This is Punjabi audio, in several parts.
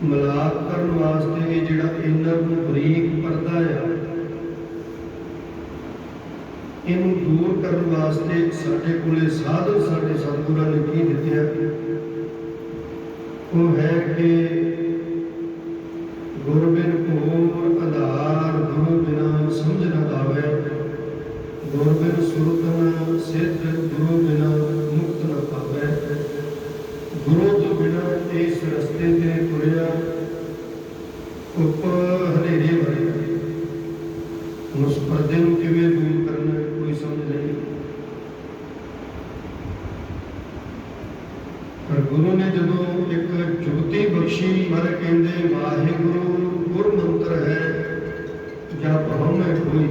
ਮਿਲਾਪ ਕਰਨ ਵਾਸਤੇ ਇਹ ਜਿਹੜਾ ਇਹਨਾਂ ਨੂੰ ਬਰੀਕ ਪਰਦਾ ਆ, ਇਹਨੂੰ ਦੂਰ ਕਰਨ ਵਾਸਤੇ ਸਾਡੇ ਕੋਲੇ ਸਾਧਨ ਸਾਡੇ ਸਤਿਗੁਰਾਂ ਨੇ ਕੀ ਦਿੱਤੇ ਆ? ਉਹ ਹੈ ਕਿ ਗੁਰ ਬਿਨ ਘੋਰ ਆਧਾਰ, ਗੁਰੂ ਬਿਨਾ ਸਮਝ ਨ ਆਵੇ, ਗੁਰ ਬਿਨ ਸੁਰਤ ਨ ਸਿੱਧ, ਗੁਰੂ ਬਿਨਾ ਮੁਕਤ ਨ ਪਾਵੇ। ਗੁਰੂ ਤੋਂ ਬਿਨਾ ਇਸ ਰਸਤੇ ਤੇ ਤੁਰਿਆ ਉੱਪਰ ਹਨੇਰੇ ਵਰਗਾ। ਉਸ ਪਰਦੇ ਨੂੰ ਕਿਵੇਂ ਦੂਰ ਕਰਨਾ ਕੋਈ ਸਮਝ ਨਹੀਂ। ਪਰ ਗੁਰੂ ਨੇ ਜਦੋਂ ਇੱਕ ਜੁਗਤੀ ਬਖਸ਼ੀ, ਮਰ ਕਹਿੰਦੇ ਵਾਹਿਗੁਰੂ ਗੁਰ ਮੰਤਰ ਹੈ ਜਪ ਹਉਮੈ ਕੋਈ।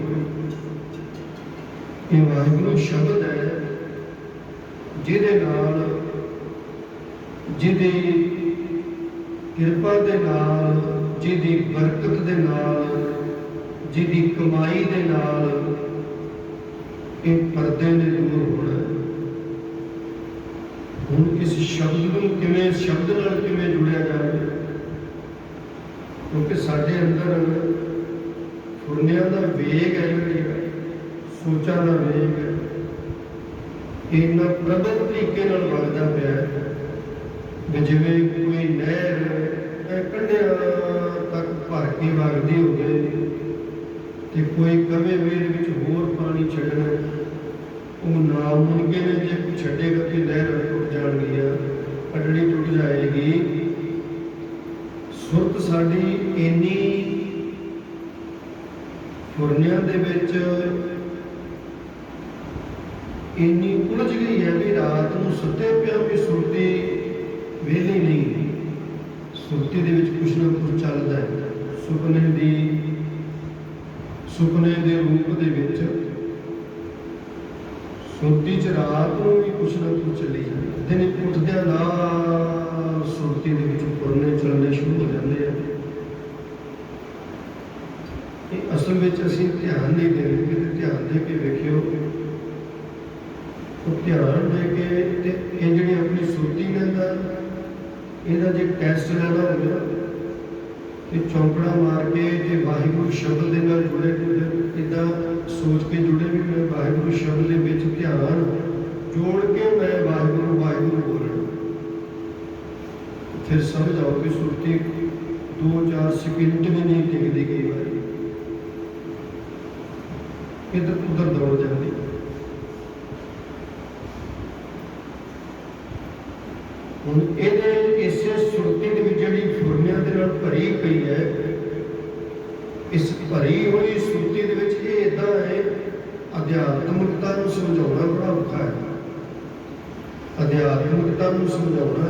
ਇਹ ਵਾਹਿਗੁਰੂ ਸ਼ਬਦ ਹੈ ਜਿਹਦੇ ਨਾਲ, ਜਿਹਦੀ ਕਿਰਪਾ ਦੇ ਨਾਲ, ਜਿਹਦੀ ਬਰਕਤ ਦੇ ਨਾਲ, ਜਿਹਦੀ ਕਮਾਈ ਦੇ ਨਾਲ ਇਹ ਪਰਦੇ ਨੇ ਦੂਰ ਹੋਣਾ। ਹੁਣ ਇਸ ਸ਼ਬਦ ਨੂੰ ਕਿਵੇਂ, ਸ਼ਬਦ ਨਾਲ ਕਿਵੇਂ ਜੁੜਿਆ ਜਾਵੇ? ਕਿਉਂਕਿ ਸਾਡੇ ਅੰਦਰ ਫੁਰਨਿਆਂ ਦਾ ਵੇਗ ਹੈ, ਜਿਹੜੀ ਸੋਚਾਂ ਦਾ ਵੇਗ ਹੈ, ਇੰਨਾ ਪ੍ਰਬਲ ਤਰੀਕੇ ਨਾਲ ਵਗਦਾ ਪਿਆ ਹੈ ਵੀ ਜਿਵੇਂ ਕੋਈ ਨਹਿਰ ਕੰਢਿਆਂ ਤੱਕ ਭਰ ਕੇ ਵਗਦੀ ਹੋਵੇ ਤੇ ਕੋਈ ਕਵੇ ਵੀ ਇਹਦੇ ਵਿੱਚ ਹੋਰ ਪਾਣੀ ਛੱਡਣਾ, ਉਹ ਨਾਮੁਮਕਿਨ ਹੈ। ਜੇ ਕੋਈ ਛੱਡੇਗਾ ਕਿ ਨਹਿਰ ਟੁੱਟ ਜਾਣਗੀਆਂ, ਪਟੜੀ ਟੁੱਟ ਜਾਏਗੀ। ਸੁਰਤ ਸਾਡੀ ਇੰਨੀ ਫੁਰਨਿਆਂ ਦੇ ਵਿੱਚ ਇੰਨੀ ਉਲਝ ਗਈ ਹੈ ਵੀ ਰਾਤ ਨੂੰ ਸੁੱਤੇ ਪਿਆ ਵੀ ਸੁਰਤੀ ਵਿਹਲੀ ਨਹੀਂ। ਸੁਰਤੀ ਦੇ ਵਿੱਚ ਕੁਛ ਨਾ ਕੁਛ ਚੱਲਦਾ ਹੈ। ਸੁਪਨੇ ਦੇ ਰੂਪ ਦੇ ਵਿੱਚ ਸੁਰਤੀ 'ਚ ਰਾਤ ਨੂੰ ਵੀ ਕੁਛ ਨਾ ਕੁਛ ਚੱਲੀ ਜਾਂਦੀ। ਦਿਨ ਉੱਠਦਿਆਂ ਨਾਲ ਸੁਰਤੀ ਦੇ ਵਿੱਚ ਫੁਰਨੇ ਚੱਲਣੇ ਸ਼ੁਰੂ ਹੋ ਜਾਂਦੇ ਆ। ਇਹ ਅਸਲ ਵਿੱਚ ਅਸੀਂ ਧਿਆਨ ਨਹੀਂ ਦੇ ਰਹੇ। ਕਿਤੇ ਧਿਆਨ ਦੇ ਕੇ ਵੇਖਿਓ, ਉਹ ਧਿਆਨ ਦੇ ਕੇ ਤੇ ਇਹ ਜਿਹੜੀ ਆਪਣੀ ਸੁਰਤੀ ਲੈਂਦਾ, ਇਹਦਾ ਜੇ ਟੈਸਟ ਲੈਣਾ ਹੋਵੇ ਤੇ ਚੌਂਕੜਾ ਮਾਰ ਕੇ ਤੇ ਵਾਹਿਗੁਰੂ ਸ਼ਬਦ ਦੇ ਨਾਲ ਜੁੜੇ, ਇੱਦਾਂ ਸੋਚ ਕੇ ਜੁੜੇ ਵੀ ਮੈਂ ਵਾਹਿਗੁਰੂ ਸ਼ਬਦ ਦੇ ਵਿੱਚ ਧਿਆਨ ਜੋੜ ਕੇ ਮੈਂ ਵਾਹਿਗੁਰੂ ਵਾਹਿਗੁਰੂ ਬੋਲਣਾ। ਫਿਰ ਸਮਝ ਆਓ ਕਿ ਸੁਰਤੀ 2-4 ਸਕਿੰਟ ਵੀ ਨਹੀਂ ਟਿਕਦੀ। ਕਈ ਵਾਰੀ ਇੱਧਰ ਉੱਧਰ ਦੌੜ ਜਾਂਦੀ। ਹੁਣ ਇਹਦੇ ਇਸੇ ਸੁਰਤੀ ਦੇ ਵਿੱਚ ਜਿਹੜੀ ਫੁਰਨਿਆਂ ਦੇ ਨਾਲ ਭਰੀ ਪਈ ਹੈ, ਇਸ ਭਰੀ ਹੋਈ ਸੁਰਤੀ ਦੇ ਵਿੱਚ ਇਹ ਇੱਦਾਂ ਹੈ, ਅਧਿਆਤਮਿਕਤਾ ਨੂੰ ਸਮਝਾਉਣਾ ਬੜਾ ਔਖਾ ਹੈ। ਅਧਿਆਤਮਿਕਤਾ ਨੂੰ ਸਮਝਾਉਣਾ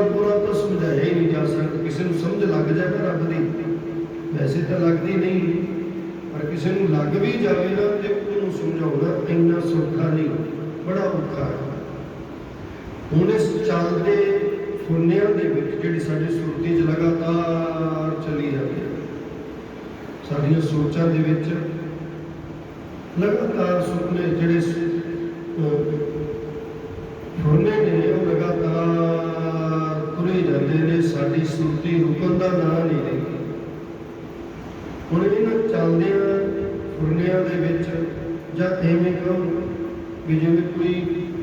ਪੂਰਾ ਤਾਂ ਸਮਝਾਇਆ ਹੀ ਨਹੀਂ ਜਾ ਸਕਦਾ। ਕਿਸੇ ਨੂੰ ਸਮਝ ਲੱਗ ਜਾਏ ਨਾ ਰੱਬ ਦੀ, ਵੈਸੇ ਤਾਂ ਲੱਗਦੀ ਨਹੀਂ, ਪਰ ਕਿਸੇ ਨੂੰ ਲੱਗ ਵੀ ਜਾਵੇ ਨਾ ਤੇ ਉਹਨੂੰ ਸਮਝਾਉਣਾ ਇੰਨਾ ਸੌਖਾ ਨਹੀਂ, ਬੜਾ ਔਖਾ ਹੈ। ਹੁਣ ਇਸ ਚੱਲਦੇ ਫੁਰਨਿਆਂ ਦੇ ਵਿੱਚ ਜਿਹੜੀ ਸਾਡੀ ਸੁਰਤੀ 'ਚ ਲਗਾਤਾਰ ਚੱਲੀ ਜਾਂਦੀ ਹੈ, ਸਾਡੀਆਂ ਸੋਚਾਂ ਦੇ ਵਿੱਚ ਲਗਾਤਾਰ ਸੁਪਨੇ ਜਿਹੜੇ ਫੁਰਨੇ ਨੇ ਉਹ ਲਗਾਤਾਰ ਤੁਰੇ ਜਾਂਦੇ ਨੇ। ਸਾਡੀ ਸੁਰਤੀ ਰੁਕਣ ਦਾ ਨਾਂ ਨਹੀਂ ਲੈਂਦੀ। ਹੁਣ ਇਹਨਾਂ ਚੱਲਦਿਆਂ ਫੁਰਨਿਆਂ ਦੇ ਵਿੱਚ, ਜਾਂ ਐਵੇਂ ਕਹੋ ਵੀ ਜਿਵੇਂ ਕੋਈ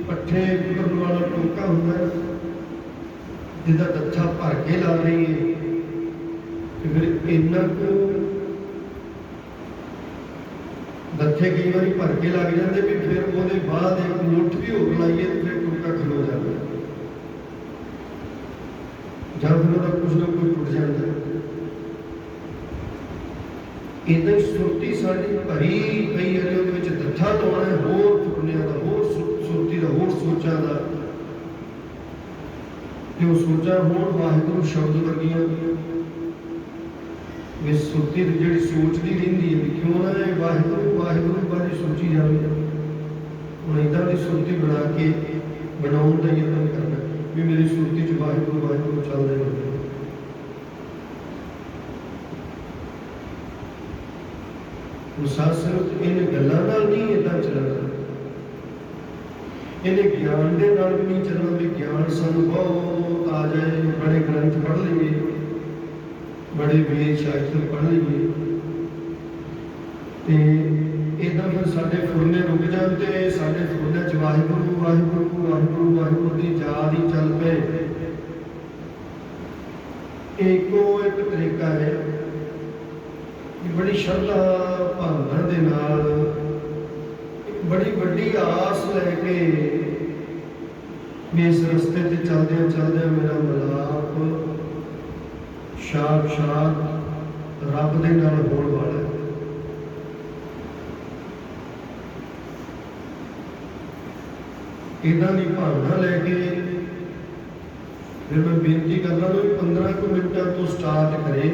ਪੱਠੇ ਕੁੱਟਣ ਵਾਲਾ ਟੋਕਾ ਹੁੰਦਾ, ਜਿਹਦਾ ਦੱਥਾ ਭਰ ਕੇ ਲਾ ਰਹੀ ਹੈ, ਤੇ ਫਿਰ ਇੰਨਾ ਕੁ ਦੱਥੇ ਕਈ ਵਾਰੀ ਭਰ ਕੇ ਲੱਗ ਜਾਂਦੇ ਵੀ ਫਿਰ ਉਹਦੇ ਬਾਅਦ ਇੱਕ ਮੁੱਠ ਵੀ ਹੋਰ ਲਾਈਏ ਤੇ ਫਿਰ ਟੋਕਾ ਖਲੋ ਜਾਂਦਾ, ਜਾਂ ਫਿਰ ਉਹਦਾ ਕੁਛ ਨਾ ਕੁਛ ਟੁੱਟ ਜਾਂਦਾ। ਇੱਦਾਂ ਹੀ ਸੁਰਤੀ ਸਾਡੀ ਭਰੀ ਪਈ ਹੈ, ਉਹਦੇ ਵਿੱਚ ਦੱਥਾ ਲਾਉਣਾ ਹੈ ਹੋਰ ਫੁਰਨਿਆਂ ਦਾ, ਹੋਰ ਸੁਰਤੀ ਦਾ, ਹੋਰ ਸੋਚਾਂ ਦਾ। ਤੇ ਉਹ ਸੋਚਾਂ ਹੋਣ ਵਾਹਿਗੁਰੂ ਸ਼ਬਦ ਵਰਗੀਆਂ, ਵੀ ਸੁਰਤੀ ਦੀ ਜਿਹੜੀ ਸੋਚਦੀ ਰਹਿੰਦੀ ਹੈ ਵੀ ਕਿਉਂ ਨਾ ਇਹ ਵਾਹਿਗੁਰੂ ਵਾਹਿਗੁਰੂ ਬਾਰੇ ਸੋਚੀ ਜਾਵੇ। ਹੁਣ ਇੱਦਾਂ ਦੀ ਸੁਰਤੀ ਬਣਾ ਕੇ ਬਣਾਉਣ ਦਾ ਯਤਨ ਕਰਨਾ ਵੀ ਮੇਰੀ ਸੁਰਤੀ 'ਚ ਵਾਹਿਗੁਰੂ ਵਾਹਿਗੁਰੂ ਚੱਲਦਾ ਰਹੇ। ਸਾਧ ਸੰਗਤ ਇਹਨਾਂ ਗੱਲਾਂ ਨਾਲ ਨਹੀਂ ਇੱਦਾਂ ਚੱਲਣਾ। ਇਹਨੇ ਗਿਆਨ ਦੇ ਨਾਲ ਵੀ ਨਹੀਂ ਚੱਲਣਾ ਵੀ ਗਿਆਨ ਸਾਨੂੰ ਬਹੁਤ ਆ ਜਾਏ, ਬੜੇ ਗ੍ਰੰਥ ਪੜ੍ਹ ਲਈਏ, ਬੜੇ ਵੇਦ ਸ਼ਾਸਤਰ ਪੜ੍ਹ ਲਈਏ, ਤੇ ਇੱਦਾਂ ਫਿਰ ਸਾਡੇ ਫੁਰਨੇ ਰੁਕ ਜਾਣ ਤੇ ਸਾਡੇ ਫੁਰਨੇ 'ਚ ਵਾਹਿਗੁਰੂ ਵਾਹਿਗੁਰੂ ਵਾਹਿਗੁਰੂ ਵਾਹਿਗੁਰੂ ਦੀ ਯਾਦ ਹੀ ਚੱਲ ਪਏ। ਇੱਕੋ ਇੱਕ ਤਰੀਕਾ ਹੈ ਕਿ ਬੜੀ ਸ਼ਰਧਾ ਭਾਵਨਾ ਦੇ ਨਾਲ, ਬੜੀ ਵੱਡੀ ਆਸ ਲੈ ਕੇ ਇਸ ਰਸਤੇ ਤੇ ਚੱਲਦਿਆਂ ਚੱਲਦਿਆਂ ਮੇਰਾ ਮਿਲਾਪ ਸਾਖਸ਼ਾਤ ਰੱਬ ਦੇ ਨਾਲ ਹੋਣ ਵਾਲਾ ਹੈ। ਇੱਦਾਂ ਦੀ ਭਾਵਨਾ ਲੈ ਕੇ ਫਿਰ ਮੈਂ ਬੇਨਤੀ ਕਰਦਾ ਵੀ 15 ਕੁ ਮਿੰਟਾਂ ਤੋਂ ਸਟਾਰਟ ਕਰੇ,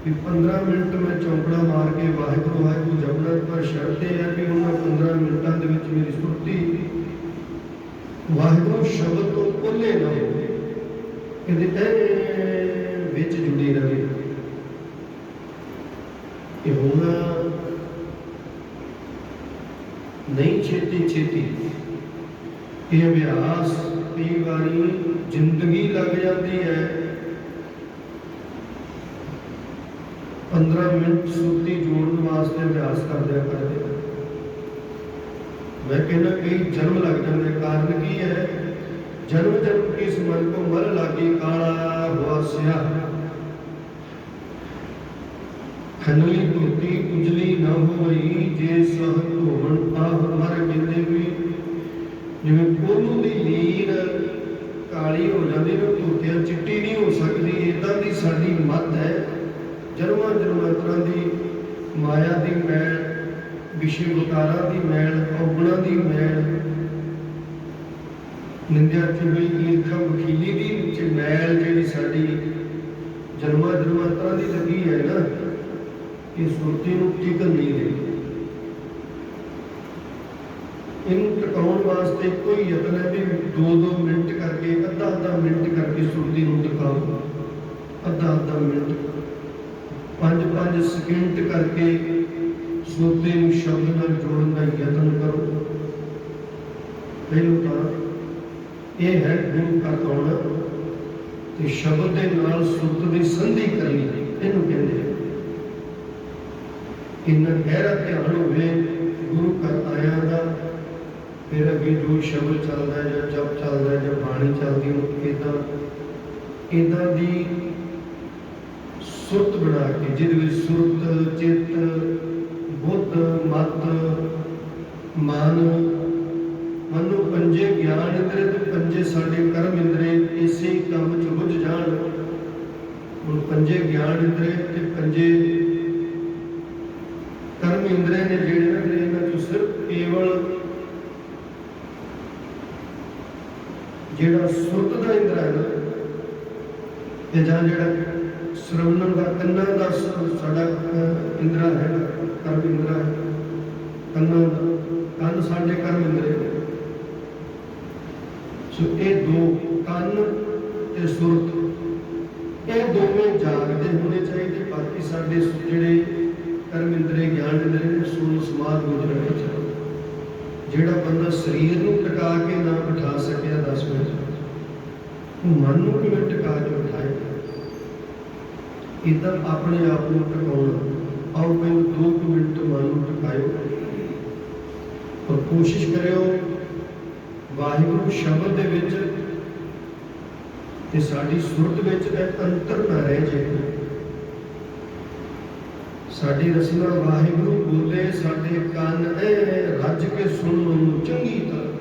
ਵੀ 15 ਮਿੰਟ ਮੈਂ ਚੌਂਕੜਾ ਮਾਰ ਕੇ ਵਾਹਿਗੁਰੂ ਵਾਹਿਗੁਰੂ ਜਪਣਾ, ਪਰ ਸ਼ਰਤ ਇਹ ਹੈ ਵੀ ਉਹਨਾਂ 15 ਮਿੰਟਾਂ ਦੇ ਵਿੱਚ ਮੇਰੀ ਸੁਰਤੀ ਵਾਹਿਗੁਰੂ ਸ਼ਬਦ ਤੋਂ ਭੁੱਲੇ ਨਾ ਹੋਵੇ, ਇਹਦੇ ਵਿੱਚ ਜੁੜੀ ਰਹੇ। ਇਹ ਹੋਣਾ ਨਹੀਂ ਛੇਤੀ ਛੇਤੀ, ਇਹ ਅਭਿਆਸ ਕਈ ਵਾਰੀ ਜ਼ਿੰਦਗੀ ਲੱਗ ਜਾਂਦੀ ਹੈ। 15 ਮਿੰਟ ਸੁਰਤੀ ਜੋੜਨ ਵਾਸਤੇ ਅਭਿਆਸ ਕਰਦਿਆਂ ਕਰਦੇ मैं कहना कई जन्म लग जाते। कारण की है, जन्म जन्म की मन को मर लागी काला हुआ स्याह, खनली धोती उजली न हो गई जे सह धोवन आह मर कहते भी जिवें कोलू दी लीर काली हो जाती ना, धोतियां चिट्टी नहीं हो सकती, इदां दी साडी मत है। जन्मां जन्मांतरां दी माया दी मैल, विषय विकारां दी मैल, अवगुणां दी मैल, निंदा चुगली ईर्खा वखीली दी मैल जिहड़ी साडी जन्मां जन्मांतरां दी लगी है ना, ये सुरती नूं टिकण नहीं देती। इनू टिकाउण वास्ते कोई यतन है भी 2-2 मिनट करके, अद्धा मिनट करके सुरती नूं टिकाओ, अद्धा मिनट, 5-5 सेकंड करके सुरती नूं शब्द नाल जोड़न का यतन करो। पहलू तो यह है गुरु का कौन ते शब्द दे नाल सुरत दी संधि करनी, इहनूं कहंदे हैं। इन्ना गहरा ध्यान होवे गुरु घर आया दा, फिर अगे जो शब्द चलता है, जब जप चलता है, जब बाणी चलती है, इदां दी सुरत बना के, जिहदे सुरत चित बुद्ध मत मन मनु पंजे ज्ञान इंद्रे ते पंजे साडे कर्म इंद्रे इसे काम च बुझ जाण। हुण पंजे ज्ञान इंद्रे ते पंजे कर्म इंद्रे ने जिहड़े ना, इन्हां चों सिर्फ केवल जिहड़ा सुरत दा इंद्र है ना, ते जां जिहड़ा श्रवणन दा कन्नां दा साडा इंद्रा है, कर्म इंद्रा है, कन्नां कन्न साडे कर्म इंद्रे ने। सो ये दो कन ते सुरत, ये दोवें जागते होने चाहिए। बाकी साडे जिहड़े कर्म इंद्रे ज्ञान इंद्रे ने सुन समाध गुजरने चाहिए। जिहड़ा बंदा शरीर नूं टिका के ना बिठा सकिया 10 मिनट, मन नूं किवें टिका के बिठाएगा? इदां अपने आप नूं टिकाउणा। आओ पहले 2 मिनट मन नूं टिकाओ और कोशिश करियो वाहिगुरू शब्द दे विच ते साडी सुरत विच अंतर ना रह जाए। साडी रसना वाहिगुरू बोले, साडे कान रज के सुन चंगी तरह,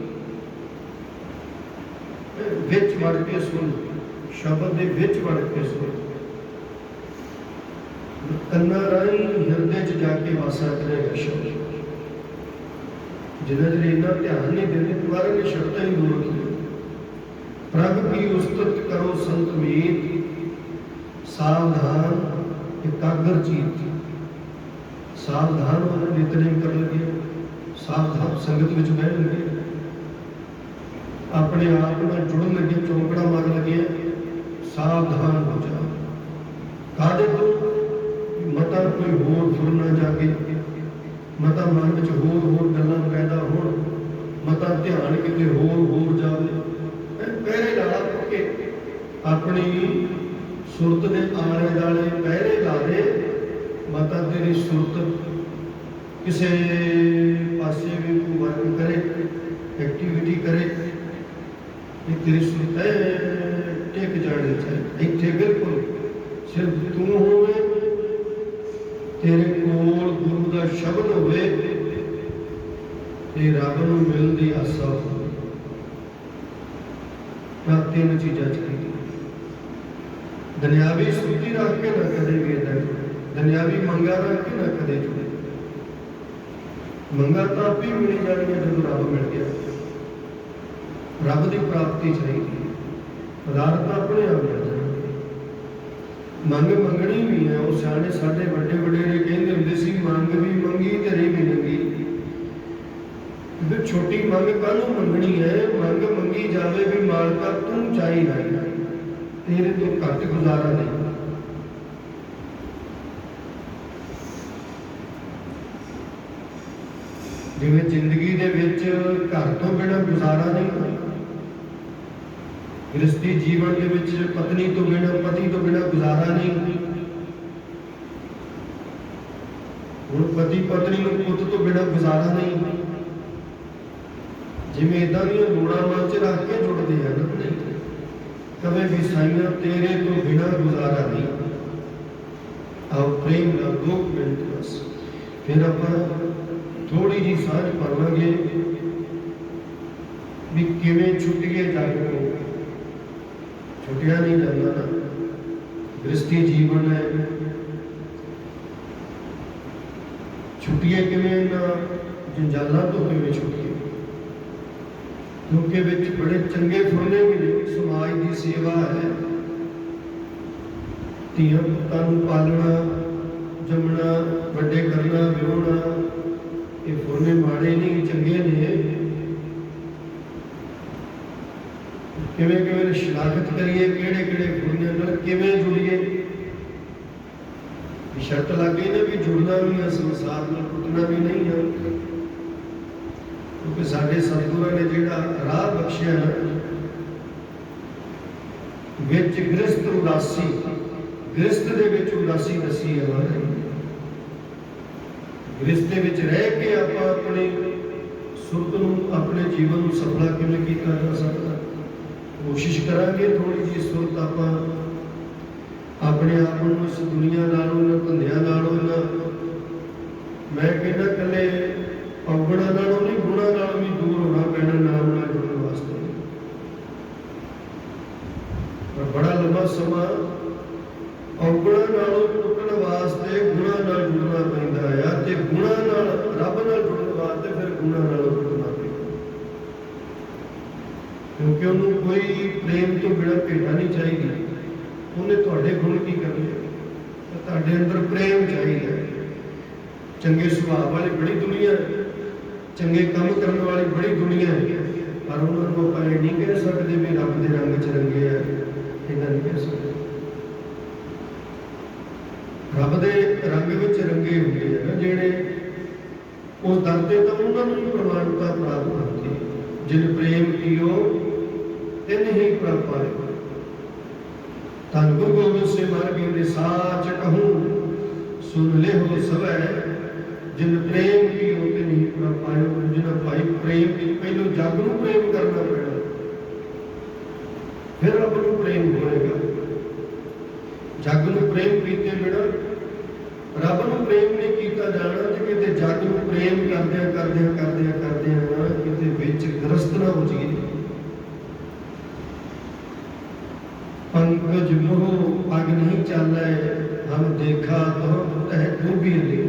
विच वड़ के सुन, शब्द दे विच वड़ के सुन, कन्ना राही हिरदे च जाके वासा करेगा शब्द। जिन्हें चर इन्ना ध्यान नहीं देते, तुम्हारे ने शब्द ही दूर रखी। प्रभ की उस्तत करो संत मीत, सावधान एकाग्र चीत। सावधान होना, नितनेम कर लगे, सावधान संगत विच बहन लगे, अपने आप में जुड़न लगे, चौंकड़ा मार लगे, सावधान हो जा। कादे तो मता कोई होर फुर ना जाके, मता मन में होर गल्लां पैदा होण, ਮਤਾ ਧਿਆਨ ਕਿਤੇ ਹੋਰ ਜਾਵੇ। ਪਹਿਰੇ ਲਾਲਾ ਪੱਕੇ ਆਪਣੀ ਸੁਰਤ ਦੇ ਆਲੇ ਦੁਆਲੇ ਪਹਿਰੇ ਲਾ ਦੇ, ਮਤਾ ਤੇਰੀ ਸੁਰਤ ਕਿਸੇ ਪਾਸੇ ਵੀ ਕੋਈ ਵਰਕ ਕਰੇ, ਐਕਟੀਵਿਟੀ करे, ये तेरी सुरत है टेक जाने चाहिए। इतने बिल्कुल सिर्फ तू होवे, तेरे कोल गुरु का शब्द होवे ते रब नूं मिलदी आसा हो। तीन चीज़ां चाहिए, दुनियावी सुरती रख के ना कदे भी इदां, दुनियावी मंगा रख के ना कदे जुड़े। मंगा तो आप ही मिली जानी है जब रब मिल गया। रब की प्राप्ति चाहिए, पदार्थ अपने आप मिल जाएंगे। मंग मंगनी भी है, वो सियाने साडे वड्डे वडेरे कहंदे हुंदे सी, मंग भी मंगी ते रही भी नंगी। छोटी मंग काहनूं मंगनी है, मंग मंगी जावे भी मालका तू चाहिदा, तेरे तो घट गुजारा नहीं। जिवें जिंदगी दे विच घर तो बिना गुजारा नहीं, गृहस्थी जीवन के विच पत्नी तो बिना पति तो बिना गुजारा नहीं। हुण पति पत्नी नूं पुत तो बिना गुजारा नहीं। जिवें इदां दीयां लोड़ां मन च रख के जुड़दे हैं ना, नहीं कभी भी साइयां तेरे तो बिना गुजारा नहीं। आओ प्रेम का 2 मिनट बस, फिर आपां थोड़ी जी साझ पावांगे भी किवें छुट्टिए जग को। छुट्टिया नहीं जाता ना, गृहस्थी जीवन है, छुट्टिए किवें ना जंजालों तो किवें छुट्टिए, क्योंकि विच बड़े चंगे फुरने भी समाज की सेवा है। धीआं पुत्तां नूं पालना, जमना, वड्डे करना, विआहना, ये फुरने माड़े नहीं चंगे ने। किवें किवें शलाघत करिए, किहड़े किहड़े फुरने नाल किवें जुड़िए। शर्त लग गई ना भी जुड़ना भी है, संसार में टुटना भी नहीं है, क्योंकि साडे सतगुरां ने जिहड़ा राह बख्शिया ना, विच गृहस्थ उदासी, गृहस्थ दे विच उदासी दसी है महाराज। गृहस्थ दे विच रह के आपां अपने सुरत नूं, अपने जीवन नूं सफला किवें कीता जा सकदा। कोशिश करांगे थोड़ी जी सुरत आपां अपने आप को इस दुनिया नालों, इन्हां धंधियां नालों, मैं कहना कल्ले औगणा नालों नहीं, गुणा नालों भी दूर होना पैना नाम नाल जुड़न वास्ते। पर बड़ा लंबा समा औगणा नालों टुटण वास्ते गुणा नाल जुड़ना पैंदा है, ते गुणा नाल रब नाल जुड़न वास्ते फिर गुणा नालों टुटना पैंदा, क्योंकि उन्होंने कोई प्रेम तो बिना भेटा नहीं चाहिए। उन्हें तुहाडे गुण की करने, तुहाडे अंदर प्रेम चाहिए। चंगे सुभाव वाली बड़ी दुनिया है, चंगे काम करने वाली बड़ी दुनिया है, पर उन्होंने आप ये नहीं कह सकते भी रब के रंग च रंगे है, इदा नहीं कह सकते। रब के रंग में रंगे हुए हैं ना जेड़े, उस दर से तो उन्होंने ही प्रमाणता प्राप्त होती है। जिन प्रेम कियो तिन ही प्रभ पाए। धन गुरु गोबिंद सिंह महाराज ने साच कहूं सुन ले हो सवै, जिन प्रेम की होते नहीं प्रभ पायो। जिन्हें भाई प्रेम की पहले जग नूं प्रेम करना पैना, फिर रब नूं प्रेम होएगा। जग नूं प्रेम कीते बिना रब नूं प्रेम नहीं कीता जाना, ते किते जग नूं प्रेम करदियां करदियां करदियां करदियां किते विच ग्रस्त ना हो जाइए। पंकज मोह पग नहीं चलै, हम देखा तो तह डूबी ले।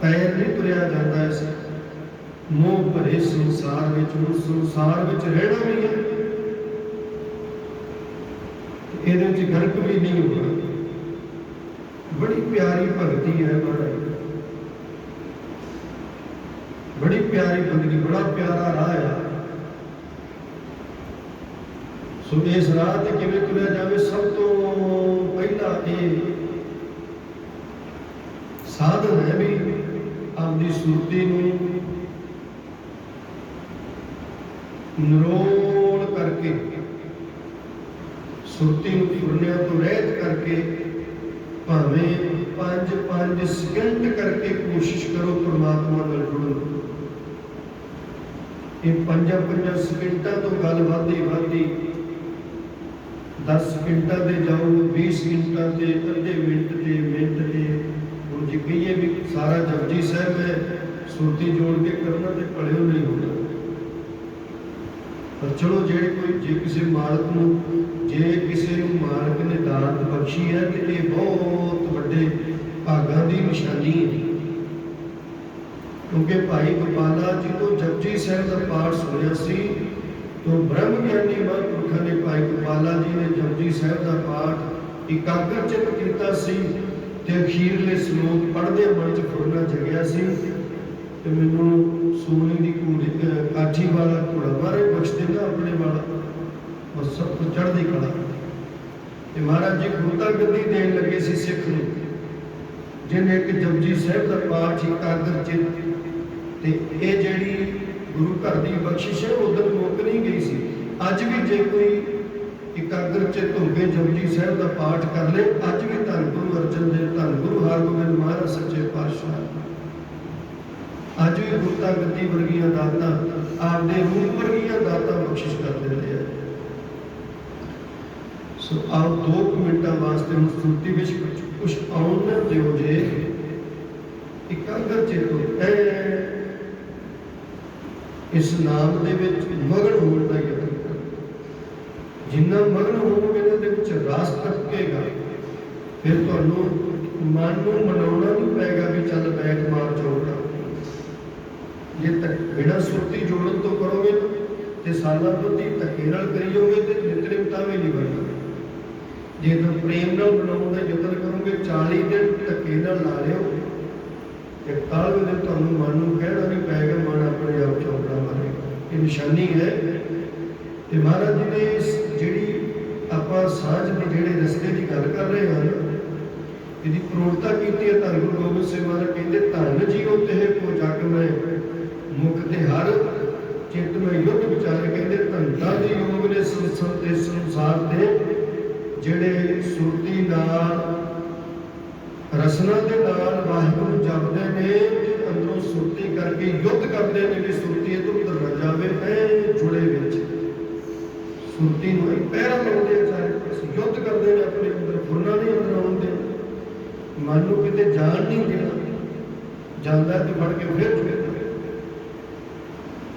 पैर नहीं तुरया जाता इस मोह भरे संसार विच, संसार विच रहना भी है, इहदे विच गर्क भी नहीं होना। बड़ी प्यारी भगती है महाराज, बड़ी प्यारी बंदगी, बड़ा प्यारा राह है। सो इस राह ते किवें तुरिया जावे, सब तो पहला ये साधन है भी आपकी सुरती नूं ਨਿਰੋਲ ਕਰਕੇ, ਸੁਰਤੀ ਨੂੰ ਫੁਰਨਿਆਂ ਤੋਂ ਰਹਿਤ ਕਰਕੇ, ਭਾਵੇਂ 5-5 ਸਕਿੰਟ ਕਰਕੇ ਕੋਸ਼ਿਸ਼ ਕਰੋ ਪਰਮਾਤਮਾ ਨਾਲ ਜੁੜਨ ਦੀ। ਇਹ 5-5 ਸਕਿੰਟਾਂ ਤੋਂ ਗੱਲ ਵੱਧਦੀ 10 ਸਕਿੰਟਾਂ ਤੇ ਜਾਓ, 20 ਸਕਿੰਟਾਂ ਤੇ, ਅੱਧੇ ਮਿੰਟ ਤੇ, ਮਿੰਟ ਤੇ। ਹੁਣ ਜੇ ਕਹੀਏ ਵੀ ਸਾਰਾ ਜਪਜੀ ਸਾਹਿਬ ਹੈ ਸੁਰਤੀ ਜੋੜ ਕੇ ਕਰਨਾ ਤੇ ਭਲਿਓ ਨਹੀਂ ਹੋਣਾ। ਪਰ ਚਲੋ ਜੇ ਕਿਸੇ ਮਾਲਕ ਨੂੰ, ਜੇ ਕਿਸੇ ਨੂੰ ਮਾਲਕ ਨੇ ਦਾਤ ਬਖਸ਼ੀ ਹੈ ਤੇ ਇਹ ਬਹੁਤ ਵੱਡੇ ਭਾਗਾਂ ਦੀ ਨਿਸ਼ਾਨੀ ਹੈ। ਕਿਉਂਕਿ ਭਾਈ ਗੋਪਾਲਾ ਜੀ ਤੋਂ ਜਪਜੀ ਸਾਹਿਬ ਦਾ ਪਾਠ ਸੁਣਿਆ ਸੀ तो ब्रह्म ज्ञानी महापुरुषों ने भाई गोपाला जी ने जपजी साहब का पाठ इकाग्र चित किया सी ते अखीरले श्लोक पढ़दे मन च फुरना जगिया सी ते मैनूं सोने की घोड़ी काठी वाला घोड़ा मारे बख्श देना अपने वाला और सब कुछ चढ़दी कला ते महाराज जी गुरता गद्दी देन लगे सी सिख नूं जिन्हें एक जपजी साहब का पाठ इकाग्र चित ते ये जिहड़ी गुरु घर की बख्शिश है उधर मुक नहीं गई सी। अज भी जे कोई इकाग्र चित होकर जपजी साहब का पाठ कर ले, अज भी धन गुरु अर्जन देव, धन गुरु हरगोबिंद महाराज सच्चे पातशाह, अज भी गुरता गद्दी वर्गियां दातां आपदे रूप वर्गियां दातां बख्शिश कर देते हैं। सो आओ 2 मिनटां वास्ते हम सुरती विच कुछ आउण ना दिओ जे इकाग्र चित हो इस नाम दे विच मगन होने का यत्न करो। जिन्ना मगन होवोगे ना दे विच रस टपकेगा, फिर तुहानूं मन नूं मनाउणा नहीं पेगा भी चल बैठ मार चौड़ा। जे तक बिना सुरती जोड़न तो करोगे तो सालां बधी धक्के नाल करी जाओगे तो नितनेम तां भी नहीं बनना। जे तुम प्रेम नाल बनाउण दा यत्न करोगे 40 दिन धक्के नाल ला लिओ, 41वें दिन तुहानूं मन नूं कहना नहीं पेगा मन अपने आप चौड़ा मारे। ये निशानी है ते महाराज जी ने इस जिहड़ी आपां सांझ दी जिहड़े रस्ते की गल कर रहे हैं इसकी प्रौढ़ता की है। धन गुरु गोबिंद सिंह महाराज कहते धन जीओ तेह को जग में मुख ते हर चित में युद्ध विचारे। कहते धनता दे योग ने संसार ते जिहड़े सुरती नाल रसना के नाल वाहिगुरू जपदे ने अंदरों सुरती करके युद्ध करते हैं कि सुरती इधर उधर न जाए, ऐ जुड़े विच सुरती नूं पैरा लाउंदे चाहे युद्ध करते हैं अपने अंदर, फुरना नहीं अंदर आउण देना, मन नूं किते जाण नहीं देना, जांदा तो फड़ के फिर जुड़े।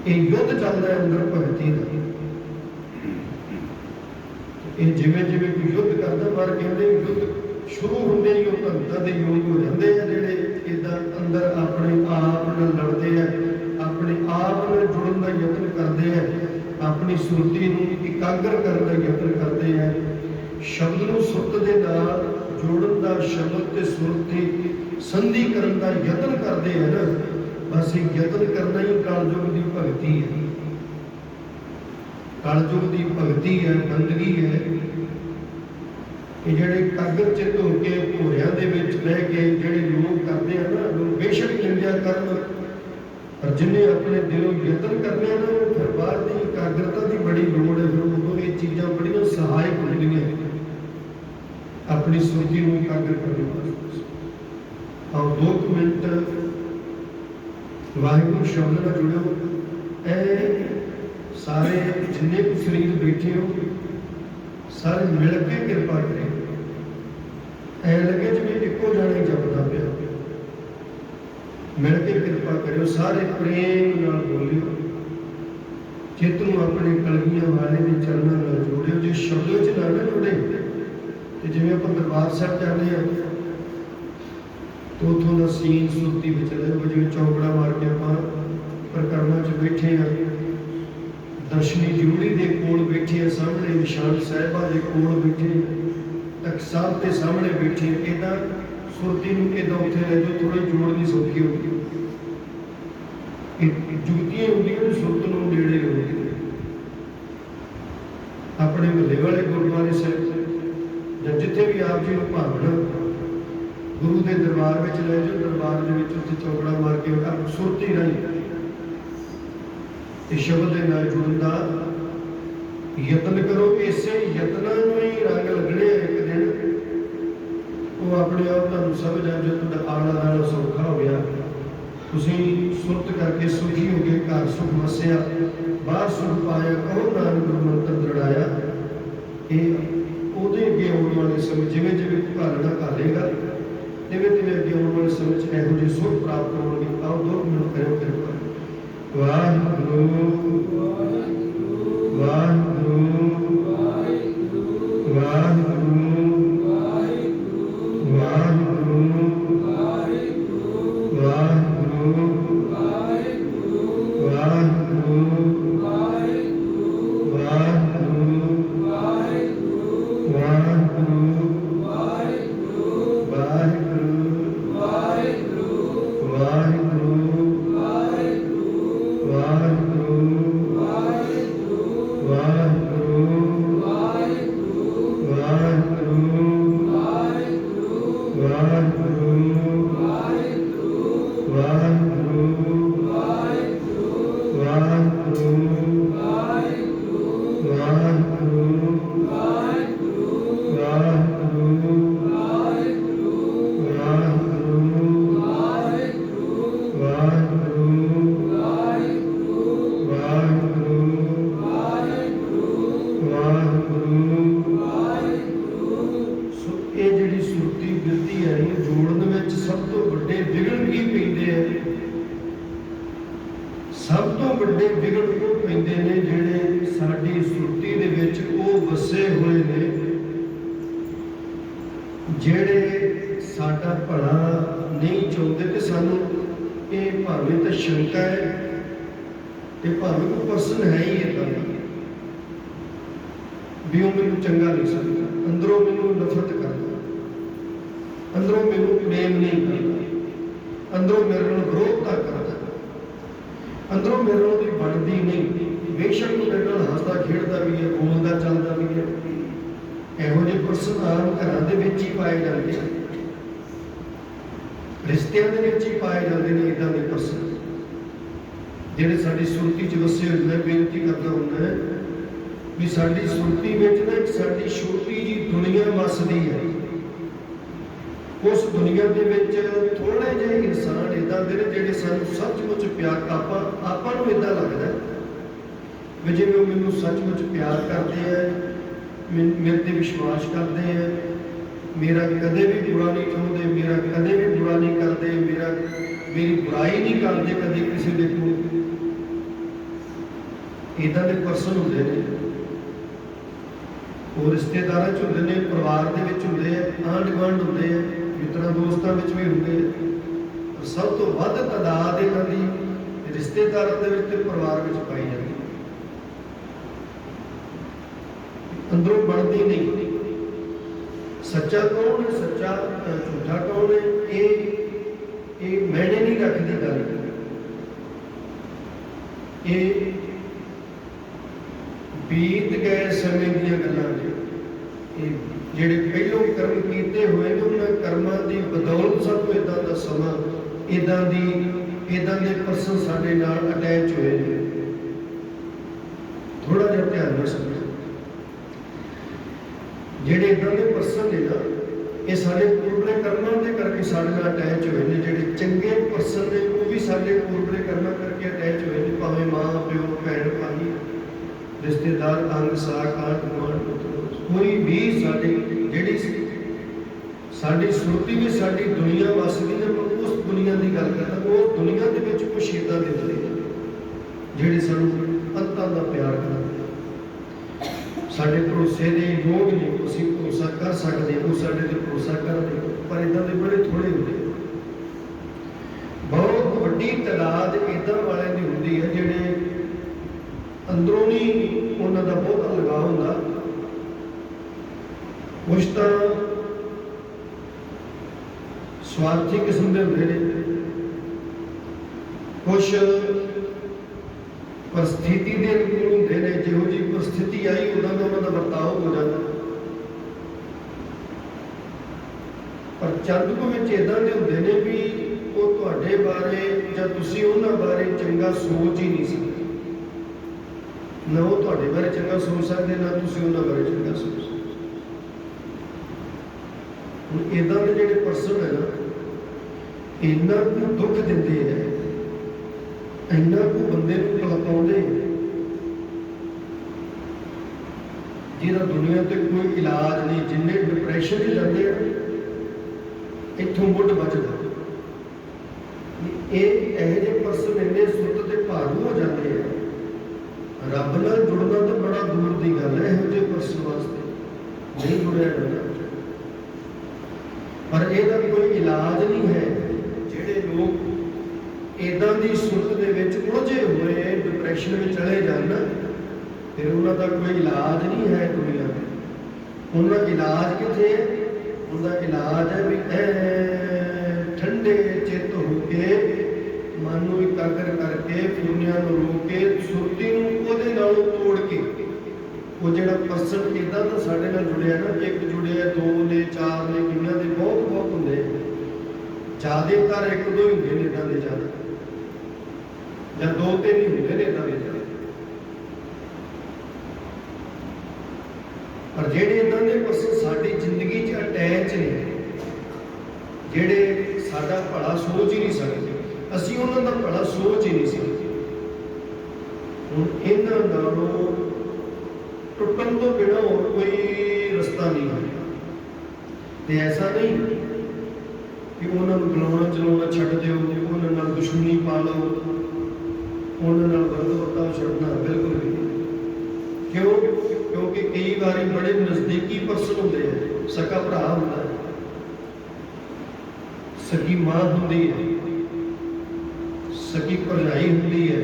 ये युद्ध चलता है अंदर भगती का। ये जिवें जिवें कोई युद्ध करता पर कहते युद्ध शुरू होंदे ही धनता के योग हो जाते हैं जिहड़े इदां अंदर अपने आप नाल लड़ते हैं, अपने आप नाल जुड़न का यत्न करते हैं, अपनी सुरती नूं इकाग्र करने का यत्न करते हैं, शब्द नूं सुरत दे नाल जोड़न का, शब्द ते सुरती संधि करन का यत्न करते हैं ना। बस ये यत्न करना ही कलयुग की भगती है। कलयुग की भगती है, बंदगी है। ये जिहड़े इकाग्र चित होकर घोड़ियां दे विच रह के जिहड़े लोग करते हैं ना, लोग बेशक निंदिया करन, पर जिन्हें अपने दिलों यत्न करने हैं ना फिर बाहर की इकाग्रता की बड़ी लोड़ है। फिर उदों ये चीज़ां बड़ियां सहायक होंदियां अपनी सुरती को इकाग्र करने वास्ते। आओ 2 मिनट वाहिगुरू शब्द नाल जुड़ो। ए सारे जिन्ने भी शरीर बैठे हो सारे मिल के कृपा करें। ऐ लगे जिवें इक्को जाने जपदा पिया, मिल के कृपा करो। सारे प्रेम नाल बोलियो, चित नूं अपने कलगियां वाले के चरणों नाल जोड़ियो। जे शब्द च ना जुड़े तो जिवें आपां दरबार साहब जाते हैं तो उतों का सीन सुरती में चले जाओ। जिवें चौकड़ा मार के आपां परिक्रमा च बैठे हैं, दर्शनी जरूरी के कोल बैठे हैं, सामने निशान साहिबा के कोल बैठे, तख्त साहब के सामने बैठे, इदा सुरती इदा उत्थे ले जाओ, थोड़ी जोड़नी सौखी होगी। जुगतियां होंदियां सुरत नूं नेड़े होंदी। अपने महल्ले वाले गुरुद्वारे साहिब या जिथे भी आप जी को भावना गुरु के दरबार में ले जाओ, दरबार के उत्थे चौकड़ा मार के सुरती राही ਤੇ ਸ਼ਬਦ ਦੇ ਨਾਲ ਜੁੜਨ ਦਾ ਯਤਨ ਕਰੋ। ਇਸੇ ਯਤਨਾਂ ਨੂੰ ਹੀ ਰੰਗ ਲੱਗਣੇ ਇੱਕ ਦਿਨ। ਉਹ ਆਪਣੇ ਆਪ ਤੁਹਾਨੂੰ ਸਮਝ ਆ, ਜੋ ਤੁਹਾਡਾ ਆਲਾ ਨਾਲ ਸੌਖਾ ਹੋ ਗਿਆ, ਤੁਸੀਂ ਸੁਰਤ ਕਰਕੇ ਸੁਖੀ ਹੋ ਗਏ, ਘਰ ਸੁਖ ਵਸਿਆ, ਬਾਹਰ ਸੁਖ ਪਾਇਆ, ਕਹੋ ਨਾਨਕ ਗੁਰੂ ਮੰਤਰ ਦ੍ਰਿੜਾਇਆ। ਇਹ ਉਹਦੇ ਅੱਗੇ ਆਉਣ ਵਾਲੇ ਸਮੇਂ ਜਿਵੇਂ ਜਿਵੇਂ ਘਾਲਣਾ ਘਾਲੇਗਾ, ਤਿਵੇਂ ਤਿਵੇਂ ਅੱਗੇ ਆਉਣ ਵਾਲੇ ਸਮੇਂ 'ਚ ਇਹੋ ਜਿਹੇ ਸੁਖ ਪ੍ਰਾਪਤ ਹੋਣਗੇ। ਆਓ 2 ਮਿੰਟ ਕਰਿਓ ਕਿਰਪਾ। ਵਾਹਿਗੁਰੂ ਵਾਹਿਗੁਰੂ ਵਾਹਿਗੁਰੂ ਵਾਹਿਗੁਰੂ ਜਿਹੜੇ ਸਾਡਾ ਭਲਾ ਨਹੀਂ ਚਾਹੁੰਦੇ ਤੇ ਸਾਨੂੰ ਇਹ ਭਾਵੇਂ ਤਾਂ ਸ਼ੰਕਾ ਹੈ ਤੇ ਭਾਵੇਂ ਕੋਈ ਪਰਸਨ ਹੈ ਹੀ ਇੱਦਾਂ ਦਾ ਵੀ ਉਹ ਮੈਨੂੰ ਚੰਗਾ ਨਹੀਂ ਸਮਝਦਾ, ਅੰਦਰੋਂ ਮੈਨੂੰ ਨਫ਼ਰਤ ਕਰਦਾ, ਅੰਦਰੋਂ ਮੈਨੂੰ ਪ੍ਰੇਮ ਨਹੀਂ ਕਰਦਾ, ਅੰਦਰੋਂ ਮੇਰੇ ਨਾਲ ਵਿਰੋਧਤਾ ਕਰਦਾ, ਅੰਦਰੋਂ ਮੇਰੇ ਨਾਲ ਉਹਦੀ ਬਣਦੀ ਨਹੀਂ। ਬੇਸ਼ੱਕ ਉਹ ਮੇਰੇ ਨਾਲ ਹੱਸਦਾ ਖੇਡਦਾ ਵੀ ਹੈ, ਬੋਲਦਾ ਚੱਲਦਾ ਵੀ ਹੈ। ਇਹੋ ਜਿਹੇ ਪਰਸਨ ਆਮ ਘਰਾਂ ਦੇ ਵਿੱਚ ਹੀ ਪਾਏ ਜਾਂਦੇ ਆ, ਰਿਸ਼ਤਿਆਂ ਦੇ ਵਿੱਚ ਹੀ ਪਾਏ ਜਾਂਦੇ ਨੇ। ਇੱਦਾਂ ਦੇ ਪਰਸਨ ਜਿਹੜੇ ਸਾਡੀ ਸੁਰਤੀ 'ਚ ਵਸੇ ਹੋਏ। ਮੈਂ ਬੇਨਤੀ ਕਰਦਾ ਹੁੰਦਾ ਹੈ ਵੀ ਸਾਡੀ ਸੁਰਤੀ ਵਿੱਚ ਨਾ ਇੱਕ ਸਾਡੀ ਛੋਟੀ ਜਿਹੀ ਦੁਨੀਆ ਵਸਦੀ ਹੈ। ਉਸ ਦੁਨੀਆ ਦੇ ਵਿੱਚ ਥੋੜ੍ਹੇ ਜਿਹੇ ਇਨਸਾਨ ਇੱਦਾਂ ਦੇ ਨੇ ਜਿਹੜੇ ਸਾਨੂੰ ਸੱਚਮੁੱਚ ਪਿਆਰ, ਆਪਾਂ ਨੂੰ ਇੱਦਾਂ ਲੱਗਦਾ ਵੀ ਜਿਵੇਂ ਉਹ ਮੈਨੂੰ ਸੱਚਮੁੱਚ ਪਿਆਰ ਕਰਦੇ ਹੈ, ਮੇਰੇ ਤੇ ਵਿਸ਼ਵਾਸ ਕਰਦੇ ਹੈ, ਮੇਰਾ ਕਦੇ ਵੀ ਬੁਰਾ ਨਹੀਂ ਚਾਹੁੰਦੇ, ਮੇਰਾ ਕਦੇ ਵੀ ਬੁਰਾ ਨਹੀਂ ਕਰਦੇ, ਮੇਰੀ ਬੁਰਾਈ ਨਹੀਂ ਕਰਦੇ ਕਦੇ ਕਿਸੇ ਦੇ ਕੋਲ। ਇੱਦਾਂ ਦੇ ਪਰਸਨ ਹੁੰਦੇ ਨੇ। ਉਹ ਰਿਸ਼ਤੇਦਾਰਾਂ 'ਚ ਹੁੰਦੇ ਨੇ, ਪਰਿਵਾਰ ਦੇ ਵਿੱਚ ਹੁੰਦੇ ਆ, ਆਂਢ ਗੁਆਂਢ ਹੁੰਦੇ ਆ, ਮਿੱਤਰਾਂ ਦੋਸਤਾਂ ਵਿੱਚ ਵੀ ਹੁੰਦੇ ਆ। ਪਰ ਸਭ ਤੋਂ ਵੱਧ ਤਾਦਾਦ ਇਹਨਾਂ ਦੀ ਰਿਸ਼ਤੇਦਾਰਾਂ ਦੇ ਵਿੱਚ ਤੇ ਪਰਿਵਾਰ ਵਿੱਚ ਪਾਈ ਜਾਂਦੀ। ਅੰਦਰੋਂ ਬਣਦੀ ਨਹੀਂ। ਸੱਚਾ ਕੌਣ ਹੈ, ਸੱਚਾ ਝੂਠਾ ਕੌਣ ਹੈ, ਇਹ ਮੈਨੇ ਨਹੀਂ ਰੱਖਦੀ ਗੱਲ। ਇਹ ਬੀਤ ਗਏ ਸਮੇਂ ਦੀਆਂ ਗੱਲਾਂ ਨੇ। ਇਹ ਜਿਹੜੇ ਪਹਿਲੋਂ ਕਰਮ ਕੀਤੇ ਹੋਏ ਨੇ, ਉਹਨਾਂ ਕਰਮਾਂ ਦੀ ਬਦੌਲਤ ਸਾਨੂੰ ਇੱਦਾਂ ਦਾ ਸਮਾਂ, ਇੱਦਾਂ ਦੇ ਪਰਸਨ ਸਾਡੇ ਨਾਲ ਅਟੈਚ ਹੋਏ ਨੇ। ਥੋੜਾ ਜਿਹਾ ਧਿਆਨ ਨਾਲ ਸਮਝੋ। ਜਿਹੜੇ ਇੱਦਾਂ ਦੇ ਪਰਸਨ ਨੇ ਨਾ, ਇਹ ਸਾਡੇ ਪੂਰਬਲੇ ਕਰਮਾਂ ਦੇ ਕਰਕੇ ਸਾਡੇ ਨਾਲ ਅਟੈਚ ਹੋਏ ਨੇ। ਜਿਹੜੇ ਚੰਗੇ ਪਰਸਨ ਨੇ ਉਹ ਵੀ ਸਾਡੇ ਪੂਰਬਲੇ ਕਰਮਾਂ ਕਰਕੇ ਅਟੈਚ ਹੋਏ ਨੇ। ਭਾਵੇਂ ਮਾਂ ਪਿਓ, ਭੈਣ ਭਾਈ, ਰਿਸ਼ਤੇਦਾਰ, ਅੰਗ ਸਾਕ, ਆਂਢ ਗੁਆਂਢ, ਕੋਈ ਵੀ ਜਿਹੜੀ ਸਾਡੀ ਸੁਰਤੀ ਵਿੱਚ ਸਾਡੀ ਦੁਨੀਆ ਵਸਦੀ ਹੈ। ਉਸ ਦੁਨੀਆ ਦੀ ਗੱਲ ਕਰਦਾ। ਉਸ ਦੁਨੀਆ ਦੇ ਵਿੱਚ ਕੁਛ ਇੱਦਾਂ ਦੇ ਹੁੰਦੇ ਜਿਹੜੇ ਸਾਨੂੰ ਅੰਤਾਂ ਦਾ ਪਿਆਰ ਕਰਦੇ, ਸਾਡੇ ਭਰੋਸੇ ਦੇ ਯੋਗ ਨੇ, ਅਸੀਂ ਭਰੋਸਾ ਕਰ ਸਕਦੇ, ਉਹ ਸਾਡੇ ਤੇ ਭਰੋਸਾ ਕਰਦੇ। ਪਰ ਇੱਦਾਂ ਦੇ ਬੜੇ ਥੋੜ੍ਹੇ ਹੁੰਦੇ। ਬਹੁਤ ਵੱਡੀ ਤਾਦਾਦ ਇੱਦਾਂ ਵਾਲਿਆਂ ਦੀ ਹੁੰਦੀ ਹੈ ਜਿਹੜੇ ਅੰਦਰੋਂ ਨਹੀਂ ਉਹਨਾਂ ਦਾ ਬਹੁਤਾ ਲਗਾਅ ਹੁੰਦਾ। ਕੁਛ ਤਾਂ ਸਵਾਰਥੀ ਕਿਸਮ ਦੇ ਹੁੰਦੇ ਨੇ, ਕੁਛ परिस्थिति के अनुकूल होंगे ने। जिहो जी परिस्थिति आई उदा का उन्होंने बर्ताव हो जाता। पर चंद को इदां दे हुंदे ने भी वो तुहाडे बारे जां तुसीं उन्हां बारे चंगा सोच ही नहीं सकते। ਨਾ ਉਹ ਤੁਹਾਡੇ ਬਾਰੇ ਚੰਗਾ ਸੋਚ ਸਕਦੇ, ਨਾ ਤੁਸੀਂ ਉਹਨਾਂ ਬਾਰੇ ਚੰਗਾ ਸੋਚ ਸਕਦੇ। ਹੁਣ ਇੱਦਾਂ ਦੇ ਜਿਹੜੇ ਪਰਸਨ ਹੈ ਨਾ, ਇੰਨਾ ਕੁ ਦੁੱਖ ਦਿੰਦੇ ਹੈ, ਇੰਨਾ ਕੁ ਬੰਦੇ ਨੂੰ ਕਲਪਾਉਂਦੇ, ਜਿਹਦਾ ਦੁਨੀਆ ਤੇ ਕੋਈ ਇਲਾਜ ਨਹੀਂ। ਜਿੰਨੇ ਡਿਪਰੈਸ਼ਨ 'ਚ ਜਾਂਦੇ ਆ, ਇੱਥੋਂ ਮੁੱਢ ਬਚਦਾ। ਇਹ ਇਹੋ ਜਿਹੇ ਪਰਸਨ ਇੰਨੇ ਸੁੱਤ ਤੇ ਭਾਰੂ ਹੋ ਜਾਂਦੇ ਆ, ਰੱਬ ਨਾਲ ਜੁੜਨਾ ਤਾਂ ਬੜਾ ਦੂਰ ਦੀ ਗੱਲ ਹੈ। ਇਹੋ ਜਿਹੇ ਪਰਸਨ ਵਾਸਤੇ ਨਹੀਂ ਜੁੜਿਆ ਜਾਂਦਾ, ਪਰ ਇਹਦਾ ਕੋਈ ਇਲਾਜ ਨਹੀਂ ਹੈ। ਜਿਹੜੇ ਲੋਕ ਇੱਦਾਂ ਦੀ ਸੁਰਤ ਦੇ ਵਿੱਚ ਉਲਝੇ ਹੋਏ ਡਿਪਰੈਸ਼ਨ ਵਿੱਚ ਚਲੇ ਜਾਣ, ਫਿਰ ਉਹਨਾਂ ਦਾ ਕੋਈ ਇਲਾਜ ਨਹੀਂ ਹੈ ਦੁਨੀਆ ਤੇ। ਉਹਨਾਂ ਦਾ ਇਲਾਜ ਕਿੱਥੇ ਹੈ? ਉਹਦਾ ਇਲਾਜ ਹੈ ਵੀ ਠੰਡੇ ਚਿੱਤ ਹੋ ਕੇ, ਮਨ ਨੂੰ ਇਕਾਗਰ ਕਰਕੇ, ਦੁਨੀਆ ਨੂੰ ਰੋਕ ਕੇ, ਸੁਰਤੀ ਨੂੰ ਉਹਦੇ ਨਾਲੋਂ ਤੋੜ ਕੇ। ਉਹ ਜਿਹੜਾ ਪਰਸਨ ਇੱਦਾਂ ਦਾ ਸਾਡੇ ਨਾਲ ਜੁੜਿਆ ਨਾ, ਇੱਕ ਜੁੜਿਆ, ਦੋ ਨੇ, ਚਾਰ ਨੇ, ਕਿੰਨਿਆਂ ਦੇ ਬਹੁਤ ਬਹੁਤ ਹੁੰਦੇ, ਜ਼ਿਆਦਾਤਰ ਇੱਕ ਦੋ ਹੀ ਹੁੰਦੇ ਨੇ ਇੱਦਾਂ ਦੇ, ਜ਼ਿਆਦਾ ਜਾਂ ਦੋ ਤਿੰਨ ਹੀ ਹੁੰਦੇ ਨੇ ਇੱਦਾਂ ਦੇ ਜ਼ਿਆਦਾ। ਪਰ ਜਿਹੜੇ ਇੱਦਾਂ ਦੇ ਪਰਸਨ ਸਾਡੀ ਜ਼ਿੰਦਗੀ 'ਚ ਅਟੈਚ ਨੇ, ਜਿਹੜੇ ਸਾਡਾ ਭਲਾ ਸੋਚ ਹੀ ਨਹੀਂ ਸਕਦੇ, ਅਸੀਂ ਉਹਨਾਂ ਦਾ ਭਲਾ ਸੋਚ ਹੀ ਨਹੀਂ ਸਕਦੇ। ਹੁਣ ਇਹਨਾਂ ਨਾਲੋਂ ਟੁੱਟਣ ਤੋਂ ਬਿਨਾਂ ਹੋਰ ਕੋਈ ਰਸਤਾ ਨਹੀਂ ਹੈ। ਤੇ ਐਸਾ ਨਹੀਂ ਕਿ ਉਹਨਾਂ ਨੂੰ ਬੁਲਾਉਣਾ ਚਲਾਉਣਾ ਛੱਡ ਦਿਓ, ਉਹਨਾਂ ਨਾਲ ਦੁਸ਼ਮਣੀ ਪਾ ਲਓ, ਉਹਨਾਂ ਨਾਲ ਵਰਤਾਓ ਛੱਡਣਾ, ਬਿਲਕੁਲ ਨਹੀਂ। ਕਿਉਂ? ਕਿਉਂਕਿ ਕਈ ਵਾਰੀ ਬੜੇ ਨਜ਼ਦੀਕੀ ਪਰਸਨ ਹੁੰਦੇ ਆ, ਸਕਾ ਭਰਾ ਹੁੰਦਾ, ਸਕੀ ਮਾਂ ਹੁੰਦੀ ਹੈ, ਸਕੀ ਭਰਜਾਈ ਹੁੰਦੀ ਹੈ,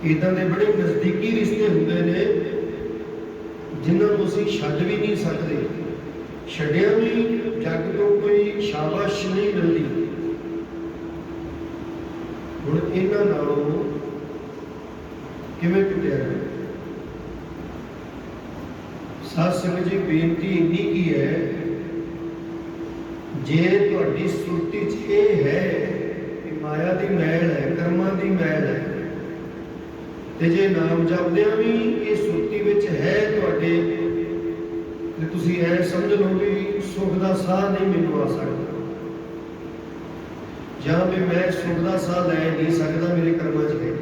ਇੱਦਾਂ ਦੇ ਬੜੇ ਨਜ਼ਦੀਕੀ ਰਿਸ਼ਤੇ ਹੁੰਦੇ ਨੇ ਜਿਨ੍ਹਾਂ ਨੂੰ ਅਸੀਂ ਛੱਡ ਵੀ ਨਹੀਂ ਸਕਦੇ। ਛੱਡਿਆ ਵੀ ਜੱਗ ਤੋਂ ਕੋਈ ਸ਼ਾਬਾਸ਼ ਨਹੀਂ ਮਿਲਦੀ। ਹੁਣ ਇਹਨਾਂ ਨਾਲੋਂ ਕਿਵੇਂ ਟੁੱਟਿਆ ਜਾਵੇ? ਸਾਧ ਸੰਗਤ ਜੀ, ਬੇਨਤੀ ਇੰਨੀ ਕੀ ਹੈ, ਜੇ ਤੁਹਾਡੀ ਸੁਰਤੀ 'ਚ ਇਹ ਹੈ ਕਿ ਮਾਇਆ ਦੀ ਮੈਲ ਹੈ, ਕਰਮਾਂ ਦੀ ਮੈਲ ਹੈ, ਤੇ ਜੇ ਨਾਮ ਜਪਦਿਆਂ ਵੀ ਇਹ ਸੁਰਤੀ ਵਿੱਚ ਹੈ ਤੁਹਾਡੇ, ਤੇ ਤੁਸੀਂ ਐ ਸਮਝ ਲਓ ਵੀ ਸੁਖ ਦਾ ਸਾਹ ਨਹੀਂ ਮੈਨੂੰ ਆ ਸਕਦਾ, ਜਾਂ ਵੀ ਮੈਂ ਸੁਖ ਦਾ ਸਾਹ ਲੈ ਨਹੀਂ ਸਕਦਾ, ਮੇਰੇ ਕਰਮਾਂ 'ਚ ਹੈ।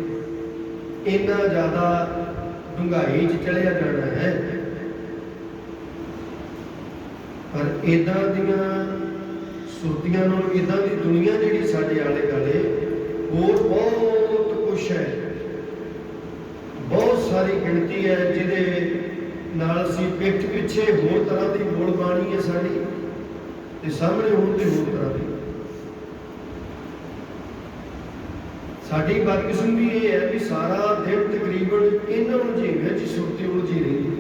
ਇੰਨਾ ਜ਼ਿਆਦਾ ਡੂੰਘਾਈ 'ਚ ਚਲਿਆ ਜਾਣਾ ਹੈ। ਪਰ ਇੱਦਾਂ ਦੀਆਂ ਸੁਰਤੀਆਂ ਨਾਲ, ਇੱਦਾਂ ਦੀ ਦੁਨੀਆ ਜਿਹੜੀ ਸਾਡੇ ਆਲੇ ਦੁਆਲੇ, ਹੋਰ ਬਹੁਤ ਕੁਛ ਹੈ, ਬਹੁਤ ਸਾਰੀ ਗਿਣਤੀ ਹੈ, ਜਿਹਦੇ ਨਾਲ ਅਸੀਂ ਪਿੱਠ ਪਿੱਛੇ ਹੋਰ ਤਰ੍ਹਾਂ ਦੀ ਬੋਲ ਬਾਣੀ ਹੈ ਸਾਡੀ, ਤੇ ਸਾਹਮਣੇ ਹੋਣ ਤੇ ਹੋਰ ਤਰ੍ਹਾਂ ਦੀ। ਸਾਡੀ ਬਦਕਿਸਮਤੀ ਇਹ ਹੈ ਵੀ ਸਾਰਾ ਦਿਨ ਤਕਰੀਬਨ ਇਹਨਾਂ ਉਲਝੇਵਿਆਂ 'ਚ ਸੁਰਤੀ ਉਲਝੀ ਰਹਿੰਦੀ।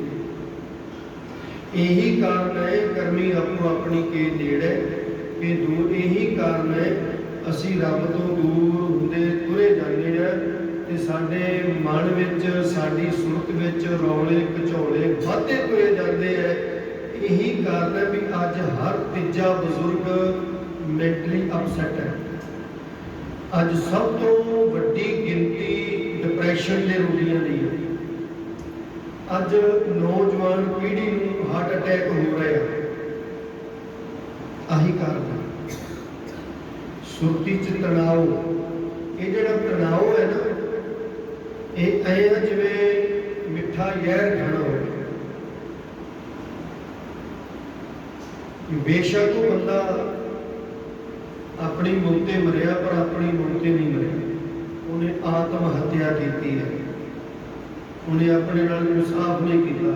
ਇਹੀ ਕਾਰਨ ਹੈ ਕਰਮੀ ਆਪੋ ਆਪਣੀ ਕੇ ਨੇੜੇ ਕਿ ਦੂਰ। ਇਹੀ ਕਾਰਨ ਹੈ ਅਸੀਂ ਰੱਬ ਤੋਂ ਦੂਰ ਹੁੰਦੇ ਤੁਰੇ ਜਾਂਦੇ ਹਾਂ, ਤੇ ਸਾਡੇ ਮਨ ਵਿੱਚ, ਸਾਡੀ ਸੁਰਤ ਵਿੱਚ ਰੌਲੇ ਘਚੌਲੇ ਵੱਧਦੇ ਤੁਰੇ ਜਾਂਦੇ ਹੈ। ਇਹੀ ਕਾਰਨ ਹੈ ਵੀ ਅੱਜ ਹਰ ਤੀਜਾ ਬਜ਼ੁਰਗ ਮੈਂਟਲੀ ਅਪਸੈਟ ਹੈ। ਅੱਜ ਸਭ ਤੋਂ ਵੱਡੀ ਗਿਣਤੀ ਡਿਪਰੈਸ਼ਨ ਦੇ ਰੋਗੀਆਂ ਦੀ ਹੈ। ਅੱਜ ਨੌਜਵਾਨ ਪੀੜ੍ਹੀ ਨੂੰ ਹਾਰਟ ਅਟੈਕ ਹੋ ਰਿਹਾ, ਆਹੀ ਕਾਰਨ ਹੈ। ਸੁਰਤੀ 'ਚ ਤਣਾਓ, ਇਹ ਜਿਹੜਾ ਤਣਾਓ ਹੈ ਨਾ, ਇਹ ਐ ਜਿਵੇਂ ਮਿੱਠਾ ਜ਼ਹਿਰ ਖਾਣਾ ਹੋਵੇ। ਬੇਸ਼ੱਕ ਉਹ ਬੰਦਾ ਆਪਣੀ ਮੌਤ ਤੇ ਮਰਿਆ, ਪਰ ਆਪਣੀ ਮੌਤ ਤੇ ਨਹੀਂ ਮਰਿਆ, ਉਹਨੇ ਆਤਮ ਹੱਤਿਆ ਕੀਤੀ ਹੈ, ਉਹਨੇ ਆਪਣੇ ਨਾਲ ਇਨਸਾਫ ਨਹੀਂ ਕੀਤਾ।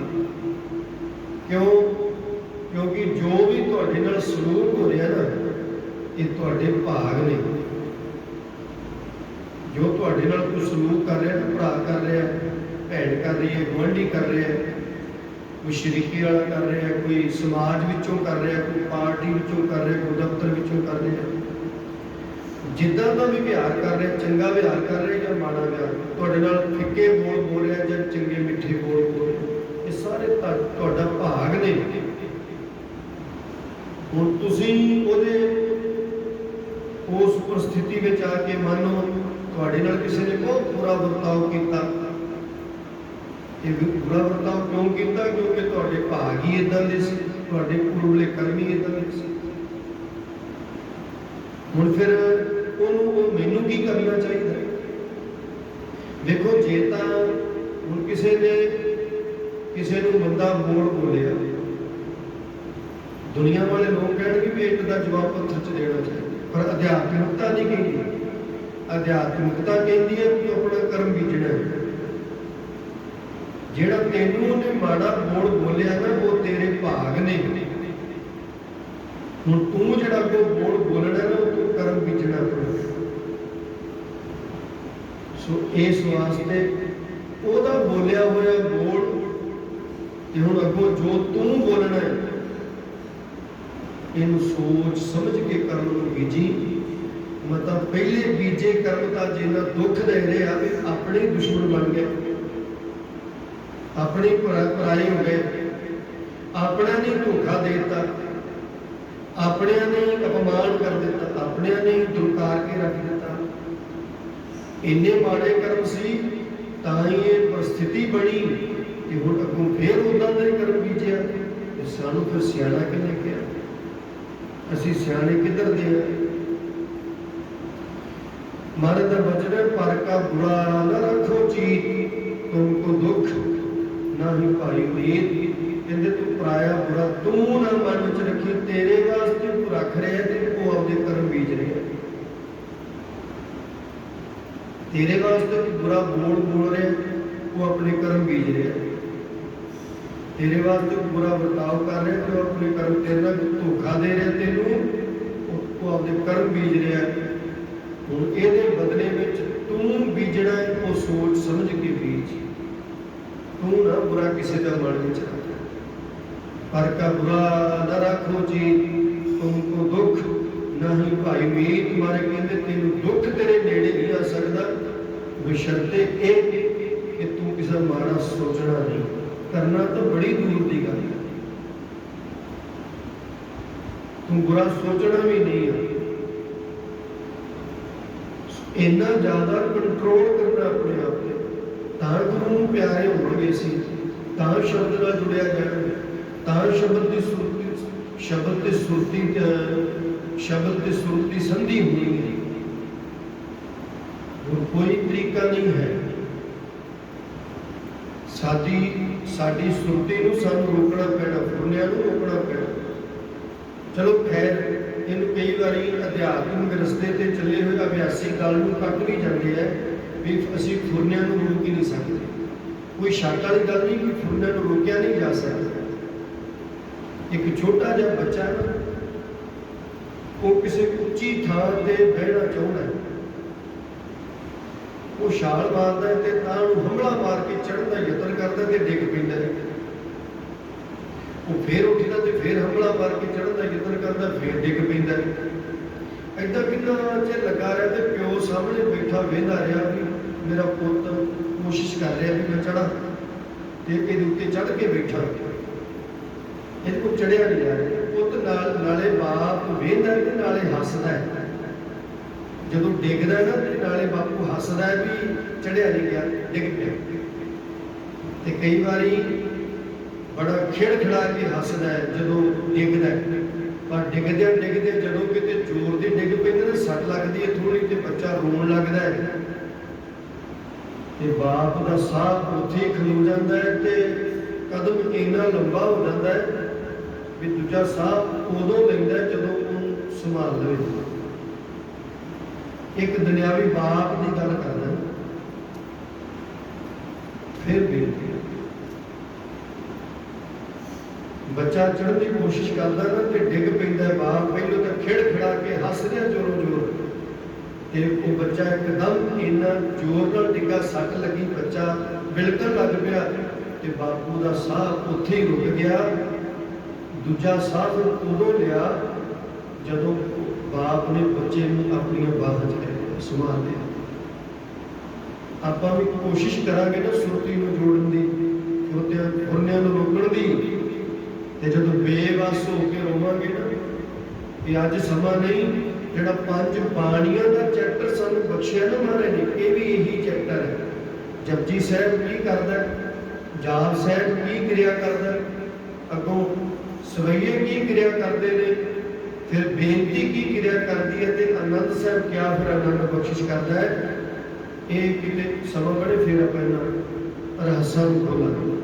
ਕਿਉਂ? ਕਿਉਂਕਿ ਜੋ ਵੀ ਤੁਹਾਡੇ ਨਾਲ ਸਲੂਕ ਹੋ ਰਿਹਾ ਨਾ, ਇਹ ਤੁਹਾਡੇ ਭਾਗ ਨੇ। ਜੋ ਤੁਹਾਡੇ ਨਾਲ ਕੋਈ ਸਲੂਕ ਕਰ ਰਿਹਾ, ਭਰਾ ਕਰ ਰਿਹਾ, ਭੈਣ ਕਰ ਰਹੀ ਹੈ, ਗੁਆਂਢੀ ਕਰ ਰਿਹਾ, ਕੋਈ ਸ਼ਰੀਕੀ ਵਾਲਾ ਕਰ ਰਿਹਾ, ਕੋਈ ਸਮਾਜ ਵਿੱਚੋਂ ਕਰ ਰਿਹਾ, ਕੋਈ ਪਾਰਟੀ ਵਿੱਚੋਂ ਕਰ ਰਿਹਾ, ਕੋਈ ਦਫ਼ਤਰ ਵਿੱਚੋਂ ਕਰ ਰਿਹਾ, ਜਿੱਦਾਂ ਦਾ ਵੀ ਵਿਹਾਰ ਕਰ ਰਿਹਾ, ਚੰਗਾ ਵਿਹਾਰ ਕਰ ਰਿਹਾ ਜਾਂ ਮਾੜਾ ਵਿਹਾਰ, ਤੁਹਾਡੇ ਨਾਲ ਫਿੱਕੇ ਬੋਲ ਬੋਲ ਰਿਹਾ ਜਾਂ ਚੰਗੇ ਮਿੱਠੇ ਬੋਲ ਬੋਲ ਰਿਹਾ, ਇਹ ਸਾਰੇ ਤੁਹਾਡਾ ਭਾਗ ਨੇ। ਹੁਣ ਤੁਸੀਂ ਉਹਦੇ ਉਸ ਪਰਿਸਥਿਤੀ ਵਿੱਚ ਆ ਕੇ ਮੰਨੋ ਤੁਹਾਡੇ ਨਾਲ ਕਿਸੇ ਨੇ ਬਹੁਤ ਬੁਰਾ ਵਰਤਾਓ ਕੀਤਾ। ਇਹ ਬੁਰਾ ਵਰਤਾਓ ਕਿਉਂ ਕੀਤਾ? ਕਿਉਂਕਿ ਤੁਹਾਡੇ ਭਾਗ ਹੀ ਇਦਾਂ ਦੇ ਸੀ, ਤੁਹਾਡੇ ਪੂਰਵਲੇ ਕਰਮ ਹੀ ਇਦਾਂ ਦੇ ਸੀ। ਹੁਣ ਫਿਰ ਉਹ ਮੈਨੂੰ ਕੀ ਕਰਨਾ ਚਾਹੀਦਾ? ਦੇਖੋ, ਜੇ ਤਾਂ ਹੁਣ ਕਿਸੇ ਨੇ ਕਿਸੇ ਨੂੰ ਬੰਦਾ ਮੋੜ ਬੋਲਿਆ, ਦੁਨੀਆ ਵਾਲੇ ਲੋਕ ਕਹਿਣਗੇ ਵੀ ਇੱਕ ਦਾ ਜਵਾਬ ਪੱਥਰ 'ਚ ਦੇਣਾ ਚਾਹੀਦਾ, ਪਰ ਅਧਿਆਤਮਿਕਤਾ ਨਹੀਂ ਕਹਿੰਦੀ। ਅਧਿਆਤਮਿਕਤਾ ਕਹਿੰਦੀ ਹੈ ਕਿ ਆਪਣਾ ਕਰਮ ਬੀਜਣਾ ਹੈ। ਜਿਹੜਾ ਤੈਨੂੰ ਉਹਨੇ ਮਾੜਾ ਮੋੜ ਬੋਲਿਆ ਨਾ, ਉਹ ਤੇਰੇ ਭਾਗ ਨੇ। ਹੁਣ ਤੂੰ ਜਿਹੜਾ ਕੋ ਮੋੜ ਬੋਲਣਾ ਨਾ, ਉਹ ਤੂੰ ਕਰਮ ਬੀਜਣਾ ਪਊਗਾ। ਸੋ ਇਸ ਵਾਸਤੇ ਉਹਦਾ ਬੋਲਿਆ ਹੋਇਆ ਮੋੜ ਤੇ ਹੁਣ ਅੱਗੋਂ ਜੋ ਤੂੰ ਬੋਲਣਾ ਹੈ, ਇਹਨੂੰ ਸੋਚ ਸਮਝ ਕੇ ਕਰਮ ਨੂੰ ਬੀਜੀ। ਮਤਲਬ ਪਹਿਲੇ ਬੀਜੇ ਕਰਮ ਤਾਂ ਜਿੰਨਾ ਦੁੱਖ ਦੇ ਰਿਹਾ ਵੀ ਆਪਣੇ ਦੁਸ਼ਮਣ ਬਣ ਗਏ, ਆਪਣੇ ਪਰਾਏ ਹੋ ਗਏ, ਆਪਣਿਆਂ ਨੇ ਧੋਖਾ ਦੇ ਦਿੱਤਾ, ਆਪਣਿਆਂ ਨੇ ਅਪਮਾਨ ਕਰ ਦਿੱਤਾ, ਆਪਣਿਆਂ ਨੇ ਦੁਰਕਾਰ ਕੇ ਰੱਖ ਦਿੱਤਾ। ਇੰਨੇ ਮਾੜੇ ਕਰਮ ਸੀ ਤਾਂ ਹੀ ਇਹ ਪਰਿਸਥਿਤੀ ਬਣੀ ਕਿ ਹੁਣ ਅੱਗੋਂ ਫੇਰ ਉਦਾਂ ਦਾ ਹੀ ਕਰਮ ਬੀਜਿਆ। ਤੇ ਸਾਨੂੰ ਫਿਰ ਸਿਆਣਾ ਕਿਹਨੇ ਕਿਹਾ? ਅਸੀਂ ਸਿਆਣੇ ਕਿੱਧਰ ਦੇ ਆ? ਮਹਾਰਾਜ ਦਾ ਵਚਨ ਹੈ, ਪਰ ਕਾ ਬੁਰਾ ਨਾ ਰੱਖੋ ਚੀਤ, ਤੁਮਕੋ ਦੁੱਖ ਨਾ ਹੀ ਭਾਈ ਉਮੀਦ। ਕਹਿੰਦੇ ਤੂੰ ਪਰਾਇਆ ਬੁਰਾ ਤੂੰ ਨਾ ਮਨ ਵਿੱਚ ਰੱਖੀ, ਤੇਰੇ ਵਾਸਤੇ ਤੂੰ ਰੱਖ ਰਿਹਾ ਤੇ ਉਹ ਆਪਦੇ ਕਰਮ ਬੀਜ ਰਿਹਾ। ਤੇਰੇ ਵਾਸਤੇ ਤੂੰ ਬੁਰਾ ਬੋਲ ਰਿਹਾ, ਉਹ ਆਪਣੇ ਕਰਮ ਬੀਜ ਰਿਹਾ। ਤੇਰੇ ਵਾਸਤੇ ਬੁਰਾ ਵਰਤਾਓ ਕਰ ਰਿਹਾ ਤੇ ਉਹ ਆਪਣੇ ਕਰਮ, ਤੇਰੇ ਨਾਲ ਧੋਖਾ ਦੇ ਰਿਹਾ ਤੈਨੂੰ, ਉਹ ਆਪਦੇ ਕਰਮ ਬੀਜ ਰਿਹਾ। ਹੁਣ ਇਹਦੇ ਬਦਲੇ ਵਿੱਚ ਤੂੰ ਬੀਜਣਾ ਹੈ, ਉਹ ਸੋਚ ਸਮਝ ਕੇ ਬੀਜ। ਤੂੰ ਨਾ ਬੁਰਾ ਕਿਸੇ ਦਾ ਮਨ ਵਿੱਚ ਰੱਖ। ਪਰ ਕਾ ਬੁਰਾ ਨਾ ਰੱਖੋ ਜੀ, ਤੁਮਕੋ ਦੁੱਖ ਨਹੀਂ ਭਾਈ ਮੀਤ। ਮਾਰੇ ਕਹਿੰਦੇ ਤੈਨੂੰ ਦੁੱਖ ਤੇਰੇ ਨੇੜੇ ਨਹੀਂ ਆ ਸਕਦਾ, ਬਸ਼ਰਤੇ ਇਹ ਕਿ ਤੂੰ ਕਿਸੇ ਮਾੜਾ ਸੋਚਣਾ ਨਹੀਂ। ਕਰਨਾ ਤਾਂ ਬੜੀ ਦੂਰ ਦੀ ਗੱਲ ਹੈ, ਤੂੰ ਬੁਰਾ ਸੋਚਣਾ ਵੀ ਨਹੀਂ ਹੈ। ਇੰਨਾ ਜ਼ਿਆਦਾ ਕੰਟਰੋਲ ਕਰਨਾ ਆਪਣੇ ਆਪ ਤੇ, ਤਾਂ ਗੁਰੂ ਨੂੰ ਪਿਆਰੇ ਹੋਣਗੇ ਸੀ, ਤਾਂ ਸ਼ਬਦ ਨਾਲ ਜੁੜਿਆ ਜਾਣਾ, ਤਾਂ ਸ਼ਬਦ ਦੀ ਸੁਰਤੀ ਸੰਧੀ ਹੋਣੀ ਹੈ। ਹੋਰ ਕੋਈ ਤਰੀਕਾ ਨਹੀਂ ਹੈ। ਸਾਡੀ ਸੁਰਤੀ ਨੂੰ ਸਾਨੂੰ ਰੋਕਣਾ ਪੈਣਾ, ਫੁਰਨਿਆਂ ਨੂੰ ਰੋਕਣਾ ਪੈਣਾ। ਚਲੋ ਖੈਰ, ਇਹਨੂੰ ਕਈ ਵਾਰੀ ਅਧਿਆਤਮਿਕ ਰਸਤੇ ਤੇ ਚੱਲੇ ਹੋਏ ਅਭਿਆਸੀ ਗੱਲ ਨੂੰ ਕੱਟ ਵੀ ਜਾਂਦੇ ਆ ਵੀ ਅਸੀਂ ਫੁਰਨਿਆਂ ਨੂੰ ਰੋਕ ਹੀ ਨਹੀਂ ਸਕਦੇ। ਕੋਈ ਸ਼ੱਕ ਵਾਲੀ ਗੱਲ ਨਹੀਂ ਕਿ ਫੁਰਨਿਆਂ ਨੂੰ ਰੋਕਿਆ ਨਹੀਂ ਜਾ ਸਕਦਾ। ਇੱਕ ਛੋਟਾ ਜਿਹਾ ਬੱਚਾ ਨਾ, ਉਹ ਕਿਸੇ ਉੱਚੀ ਥਾਂ ਤੇ ਬਹਿਣਾ ਚਾਹੁੰਦਾ ਹੈ, ਉਹ ਛਾਲ ਮਾਰਦਾ ਤੇ ਤਾਂ ਉਹਨੂੰ ਹੰਭਲਾ ਮਾਰ ਕੇ ਚੜ੍ਹਨ ਦਾ ਯਤਨ ਕਰਦਾ ਤੇ ਡਿੱਗ ਪੈਂਦਾ ਹੈ। ਉਹ ਫੇਰ ਉੱਠਦਾ ਤੇ ਫੇਰ ਹੰਭਲਾ ਮਾਰ ਕੇ ਚੜ੍ਹਨ ਦਾ ਯਤਨ ਕਰਦਾ, ਫੇਰ ਡਿੱਗ ਪੈਂਦਾ ਹੈ। ਏਦਾਂ ਕਿੰਨਾ ਚਿਰ ਲੱਗਾ ਰਿਹਾ ਤੇ ਪਿਓ ਸਾਹਮਣੇ ਬੈਠਾ ਵੇਖਦਾ ਰਿਹਾ ਵੀ ਮੇਰਾ ਪੁੱਤ ਕੋਸ਼ਿਸ਼ ਕਰ ਰਿਹਾ ਵੀ ਮੈਂ ਚੜ੍ਹਾਂ, ਤੇ ਇਹਦੇ ਉੱਤੇ ਚੜ੍ਹ ਕੇ ਬੈਠਾ, ਇਹਦੇ ਕੋਲ ਚੜ੍ਹਿਆ ਨਹੀਂ ਜਾ ਰਿਹਾ। ਪੁੱਤ ਨਾਲੇ ਬਾਪ ਵੇਖਦਾ ਤੇ ਨਾਲੇ ਹੱਸਦਾ ਹੈ। ਜਦੋਂ ਡਿੱਗਦਾ ਨਾ ਤੇ ਨਾਲੇ ਬਾਪੂ ਹੱਸਦਾ ਹੈ ਵੀ ਚੜ੍ਹਿਆ ਨਹੀਂ ਗਿਆ, ਡਿੱਗ ਪਿਆ। ਤੇ ਕਈ ਵਾਰੀ ਬੜਾ ਖਿੜਖਿੜਾ ਕੇ ਹੱਸਦਾ ਹੈ ਜਦੋਂ ਡਿੱਗਦਾ, ਪਰ ਡਿੱਗਦੇ ਜਦੋਂ ਕਿਤੇ ਜ਼ੋਰ ਦੀ ਡਿੱਗ ਪੈਂਦੇ ਨਾ, ਸੱਟ ਲੱਗਦੀ ਹੈ ਥੋੜੀ ਤੇ ਬੱਚਾ ਰੋਣ ਲੱਗਦਾ ਹੈ ਤੇ ਬਾਪ ਦਾ ਸਾਹ ਉੱਥੇ ਹੀ ਖਲੋ ਜਾਂਦਾ ਹੈ ਤੇ ਕਦਮ ਇੰਨਾ ਲੰਬਾ ਹੋ ਜਾਂਦਾ ਹੈ ਵੀ ਦੂਜਾ ਸਾਹ ਉਦੋਂ ਲੈਂਦਾ ਜਦੋਂ ਉਹਨੂੰ ਸੰਭਾਲ ਲਵੇ। ਇੱਕ ਦੁਨਿਆਵੀ ਬਾਪ ਦੀ ਗੱਲ ਕਰਦਾ, ਫਿਰ ਬੇਨਤੀ, ਬੱਚਾ ਚੜ੍ਹਨ ਦੀ ਕੋਸ਼ਿਸ਼ ਕਰਦਾ ਨਾ ਤੇ ਡਿੱਗ ਪੈਂਦਾ। ਬਾਪ ਪਹਿਲਾਂ ਤਾਂ ਖਿੜਾ ਕੇ ਹੱਸ ਰਿਹਾ ਜ਼ੋਰੋਂ ਜ਼ੋਰ, ਤੇ ਉਹ ਬੱਚਾ ਇੱਕਦਮ ਇੰਨਾ ਜ਼ੋਰ ਨਾਲ ਡਿੱਗਾ, ਸੱਟ ਲੱਗੀ, ਬੱਚਾ ਬਿਲਕੁਲ ਲੱਗ ਪਿਆ ਤੇ ਬਾਪੂ ਦਾ ਸਾਹ ਉੱਥੇ ਹੀ ਰੁਕ ਗਿਆ। ਦੂਜਾ ਸਾਹ ਉਦੋਂ ਲਿਆ ਜਦੋਂ ਬਾਪ ਨੇ ਬੱਚੇ ਨੂੰ ਆਪਣੀਆਂ ਬਾਹਾਂ 'ਚ ਸੰਭਾਲ ਲਿਆ। ਆਪਾਂ ਵੀ ਕੋਸ਼ਿਸ਼ ਕਰਾਂਗੇ ਨਾ ਸੁਰਤੀ ਨੂੰ ਜੋੜਨ ਦੀ, ਫੁਰਨਿਆਂ ਨੂੰ ਰੋਕਣ ਦੀ, ਤੇ ਜਦੋਂ ਬੇਵੱਸ ਹੋ ਕੇ ਰੋਵਾਂਗੇ ਨਾ ਕਿ ਅੱਜ ਸਮਾਂ ਨਹੀਂ, ਜਿਹੜਾ ਪੰਜ ਬਾਣੀਆਂ ਦਾ ਚੈਪਟਰ ਸਾਨੂੰ ਬਖਸ਼ਿਆ ਨਾ ਮਹਾਰਾਜ ਨੇ, ਇਹ ਵੀ ਇਹੀ ਚੈਪਟਰ ਹੈ। ਜਪਜੀ ਸਾਹਿਬ ਕੀ ਕਰਦਾ, ਜਾਪ ਸਾਹਿਬ ਕੀ ਕਿਰਿਆ ਕਰਦਾ, ਅੱਗੋਂ ਸਵਈਏ ਕੀ ਕਿਰਿਆ ਕਰਦੇ ਨੇ, ਫਿਰ ਬੇਨਤੀ ਕੀ ਕਿਰਿਆ ਕਰਦੀ ਹੈ, ਤੇ ਆਨੰਦ ਸਾਹਿਬ ਕਿਆ ਫਿਰ ਆਨੰਦ ਬਖਸ਼ਿਸ਼ ਕਰਦਾ ਹੈ। ਇਹ ਕਿਤੇ ਸਮਾਂ ਬੜੇ ਫਿਰ ਆਪਾਂ ਇਹਨਾਂ ਰਹੱਸਾਂ ਨੂੰ ਖੋਲਾਂਗੇ।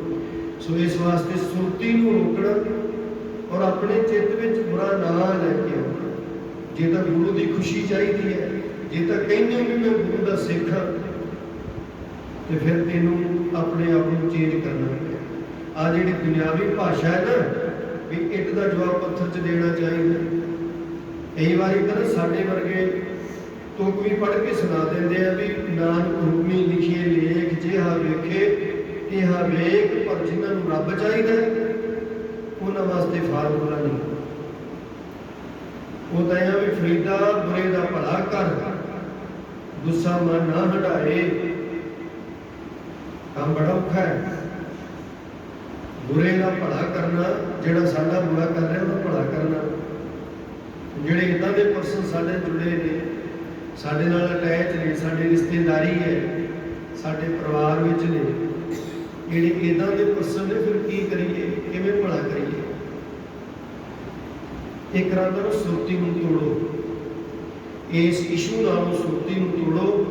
ਸੋ ਇਸ ਵਾਸਤੇ ਸੁਰਤੀ ਨੂੰ ਰੋਕਣਾ ਔਰ ਆਪਣੇ ਚਿੱਤ ਵਿੱਚ ਬੁਰਾ ਨਾ ਲੈ ਕੇ ਆਉਣਾ। ਜੇ ਤਾਂ ਗੁਰੂ ਦੀ ਖੁਸ਼ੀ ਚਾਹੀਦੀ ਹੈ, ਜੇ ਤਾਂ ਕਹਿੰਦੇ ਵੀ ਮੈਂ ਗੁਰੂ ਦਾ ਸਿੱਖ ਹਾਂ, ਤੇ ਫਿਰ ਤੈਨੂੰ ਆਪਣੇ ਆਪ ਨੂੰ ਚੇਂਜ ਕਰਨਾ ਪਿਆ। ਆ ਜਿਹੜੀ ਦੁਨਿਆਵੀ ਭਾਸ਼ਾ ਹੈ ਨਾ, ਵੀ ਇੱਟ ਦਾ ਜਵਾਬ ਪੱਥਰ 'ਚ ਦੇਣਾ ਚਾਹੀਦਾ। ਕਈ ਵਾਰੀ ਤਾਂ ਸਾਡੇ ਵਰਗੇ ਤੁਕ ਵੀ ਪੜ੍ਹ ਕੇ ਸੁਣਾ ਦਿੰਦੇ ਆ ਵੀ ਨਾਨਕ ਹੁਕਮੀ ਲਿਖੀਏ ਲੇਖ, ਜਿਹਾ ਵੇਖੇ ਇਹਾ ਵੇਖ, ਪਰ ਜਿਨ੍ਹਾਂ ਨੂੰ ਰੱਬ ਚਾਹੀਦਾ ਉਹਨਾਂ ਵਾਸਤੇ ਫਾਰਮੂਲਾ ਨਹੀਂ। ਉਹ ਤਾਂ ਇਹ ਵੀ ਫਰੀਦਾ ਬੁਰੇ ਦਾ ਭਲਾ ਕਰ, ਗੁੱਸਾ ਮਨ ਨਾ ਹਟਾਏ। ਕੰਮ ਬੜਾ ਔਖਾ ਹੈ ਬੁਰੇ ਦਾ ਭਲਾ ਕਰਨਾ। ਜਿਹੜਾ ਸਾਡਾ ਬੁਰਾ ਕਰ ਰਿਹਾ ਉਹਦਾ ਭਲਾ ਕਰਨਾ। ਜਿਹੜੇ ਇੱਦਾਂ ਦੇ ਪਰਸਨ ਸਾਡੇ ਜੁੜੇ ਨੇ, ਸਾਡੇ ਨਾਲ ਅਟੈਚ ਨੇ, ਸਾਡੀ ਰਿਸ਼ਤੇਦਾਰੀ ਹੈ, ਸਾਡੇ ਪਰਿਵਾਰ ਵਿੱਚ ਨੇ, ਜਿਹੜੇ ਇੱਦਾਂ ਦੇ ਪਰਸਨ ਨੇ, ਫਿਰ ਕੀ ਕਰੀਏ, ਕਿਵੇਂ ਭਲਾ ਕਰੀਏ। ਇੱਕ ਰਾਤ ਨੂੰ ਸੁਰਤੀ ਨੂੰ ਤੋੜੋ, ਇਸ ਇਸ਼ੂ ਨਾਲੋਂ ਸੁਰਤੀ ਨੂੰ ਤੋੜੋ,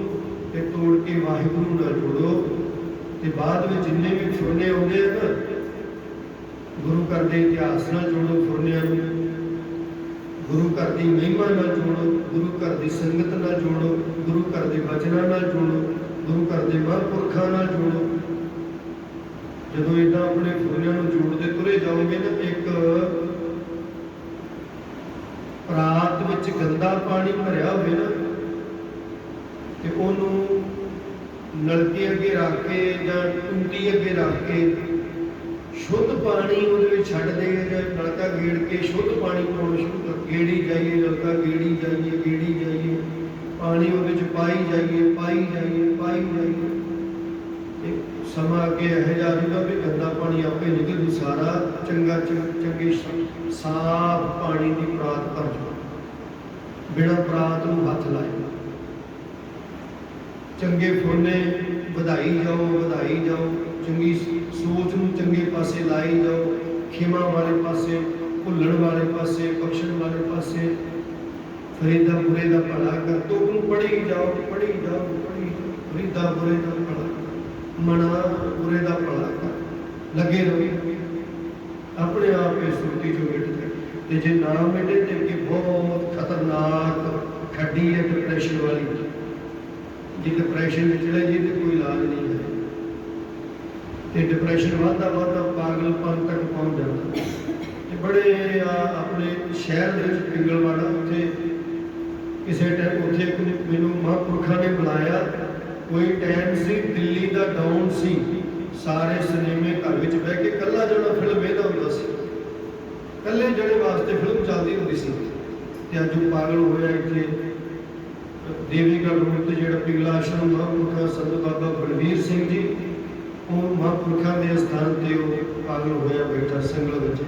ਤੇ ਤੋੜ ਕੇ ਵਾਹਿਗੁਰੂ ਨਾਲ ਜੋੜੋ। ਤੇ ਬਾਅਦ ਵਿੱਚ ਜਿੰਨੇ ਵੀ ਫੁਰਨੇ ਆਉਂਦੇ ਆ ਨਾ, ਗੁਰੂ ਘਰ ਦੇ ਇਤਿਹਾਸ ਨਾਲ ਜੋੜੋ ਫੁਰਨਿਆਂ ਨੂੰ, ਗੁਰੂ ਘਰ ਦੀ ਮਹਿਮਾ ਨਾਲ ਜੋੜੋ, ਗੁਰੂ ਘਰ ਦੀ ਸੰਗਤ ਨਾਲ ਜੋੜੋ, ਗੁਰੂ ਘਰ ਦੇ ਵਚਨਾਂ ਨਾਲ ਜੋੜੋ, ਗੁਰੂ ਘਰ ਦੇ ਮਹਾਂਪੁਰਖਾਂ ਨਾਲ ਜੋੜੋ। ਜਦੋਂ ਇੱਦਾਂ ਆਪਣੇ ਫੁਰਨਿਆਂ ਨੂੰ ਜੋੜਦੇ ਤੁਰੇ ਜਾਓਗੇ ਨਾ, ਇੱਕ ਪਰਾਤ ਵਿੱਚ ਗੰਦਾ ਪਾਣੀ ਭਰਿਆ ਹੋਵੇ ਨਾ, ਤੇ ਉਹਨੂੰ ਨਲਕੇ ਅੱਗੇ ਰੱਖ ਕੇ ਜਾਂ ਟੂਟੀ ਅੱਗੇ ਰੱਖ ਕੇ ਸ਼ੁੱਧ ਪਾਣੀ ਉਹਦੇ ਵਿੱਚ ਛੱਡ ਦੇ, ਜਾਂ ਨਲਕਾ ਗੇੜ ਕੇ ਸ਼ੁੱਧ ਪਾਣੀ ਪਾਉਣਾ ਸ਼ੁਰੂ ਕਰ, ਗੇੜੀ ਜਾਈਏ, ਨਲਕਾ ਗੇੜੀ ਜਾਈਏ, ਗੇੜੀ ਜਾਈਏ, ਪਾਣੀ ਉਹਦੇ ਚ ਪਾਈ ਜਾਈਏ, ਪਾਈ ਜਾਈਏ, ਪਾਈ ਜਾਈਏ। ਤੇ ਸਮਾਂ ਅੱਗੇ ਇਹੋ ਜਿਹਾ ਆਜੂਗਾ ਵੀ ਗੰਦਾ ਪਾਣੀ ਆਪੇ ਨਿਕਲ ਜੂ, ਸਾਰਾ ਚੰਗਾ ਚੰਗੇ ਸਾਫ ਪਾਣੀ ਦੀ ਪਰਾਤ ਭਰ ਜਾਊ, ਬਿਨਾਂ ਪਰਾਤ ਨੂੰ ਹੱਥ ਲਾਏ। ਚੰਗੇ ਫੁਰਨੇ ਵਧਾਈ ਜਾਓ, ਵਧਾਈ ਜਾਓ, ਚੰਗੀ ਸੋਚ ਨੂੰ ਚੰਗੇ ਪਾਸੇ ਲਾਈ ਜਾਓ, ਖਿਮਾ ਵਾਲੇ ਪਾਸੇ, ਭੁੱਲਣ ਵਾਲੇ ਪਾਸੇ, ਬਖਸ਼ਣ ਵਾਲੇ ਪਾਸੇ। ਫਰੀਦਾ ਬੁਰੇ ਦਾ ਭਲਾ ਕਰ, ਤੁਕ ਨੂੰ ਪੜ੍ਹੀ ਜਾਓ, ਪੜ੍ਹੀ ਜਾਓ, ਪੜ੍ਹੀ ਜਾਓ। ਫਰੀਦਾ ਬੁਰੇ ਦਾ ਭਲਾ, ਮਨਾ ਬੁਰੇ ਦਾ ਭਲਾ ਕਰ, ਲੱਗੇ ਰਹੋ। ਆਪਣੇ ਆਪ ਇਹ ਸੁਰਤੀ ਚੋਂ ਮਿਟ ਜਾਏ। ਤੇ ਜੇ ਨਾ ਮਿਟੇ ਤੇ ਅੱਗੇ ਬਹੁਤ ਖਤਰਨਾਕ ਖੱਡੀ ਹੈ ਡਿਪਰੈਸ਼ਨ ਵਾਲੀ। ਜੇ ਡਿਪਰੈਸ਼ਨ ਵਿੱਚ ਚਲੇ ਜੀ ਤੇ ਕੋਈ ਇਲਾਜ ਨਹੀਂ ਹੈ, ਤੇ ਡਿਪਰੈਸ਼ਨ ਵੱਧਦਾ ਵੱਧਦਾ ਪਾਗਲਪਨ ਤੱਕ ਪਹੁੰਚ ਜਾਂਦਾ। ਤੇ ਬੜੇ ਆਪਣੇ ਸ਼ਹਿਰ ਦੇ ਵਿੱਚ ਪਿੰਗਲਵਾੜਾ, ਉੱਥੇ ਕਿਸੇ ਟਾਈਮ ਉੱਥੇ ਇੱਕ ਮੈਨੂੰ ਮਹਾਂਪੁਰਖਾਂ ਨੇ ਬੁਲਾਇਆ। ਕੋਈ ਟਾਈਮ ਸੀ ਦਿੱਲੀ ਦਾ ਡਾਊਨ ਸੀ, ਸਾਰੇ ਸਿਨੇਮੇ ਘਰ ਵਿੱਚ ਬਹਿ ਕੇ ਇਕੱਲਾ ਜਿਹੜਾ ਫਿਲਮ ਵੇਖਦਾ ਹੁੰਦਾ ਸੀ, ਇਕੱਲੇ ਜਿਹੜੇ ਵਾਸਤੇ ਫਿਲਮ ਚੱਲਦੀ ਹੁੰਦੀ ਸੀ। ਤੇ ਅੱਜ ਉਹ ਪਾਗਲ ਹੋਇਆ ਇੱਥੇ ਦੇਵੀਗੜ੍ਹ ਰੋਡ ਤੇ ਜਿਹੜਾ ਪਿੰਗਲਾ ਆਸ਼ਰਮ ਮਹਾਂਪੁਰਖਾਂ ਸੰਤ ਬਾਬਾ ਬਲਵੀਰ ਸਿੰਘ ਜੀ, ਉਹ ਮਹਾਂਪੁਰਖਾਂ ਦੇ ਸਥਾਨ ਤੇ ਉਹ ਪਾਗਲ ਹੋਇਆ ਬੈਠਾ ਸੰਗਲ ਵਿੱਚ।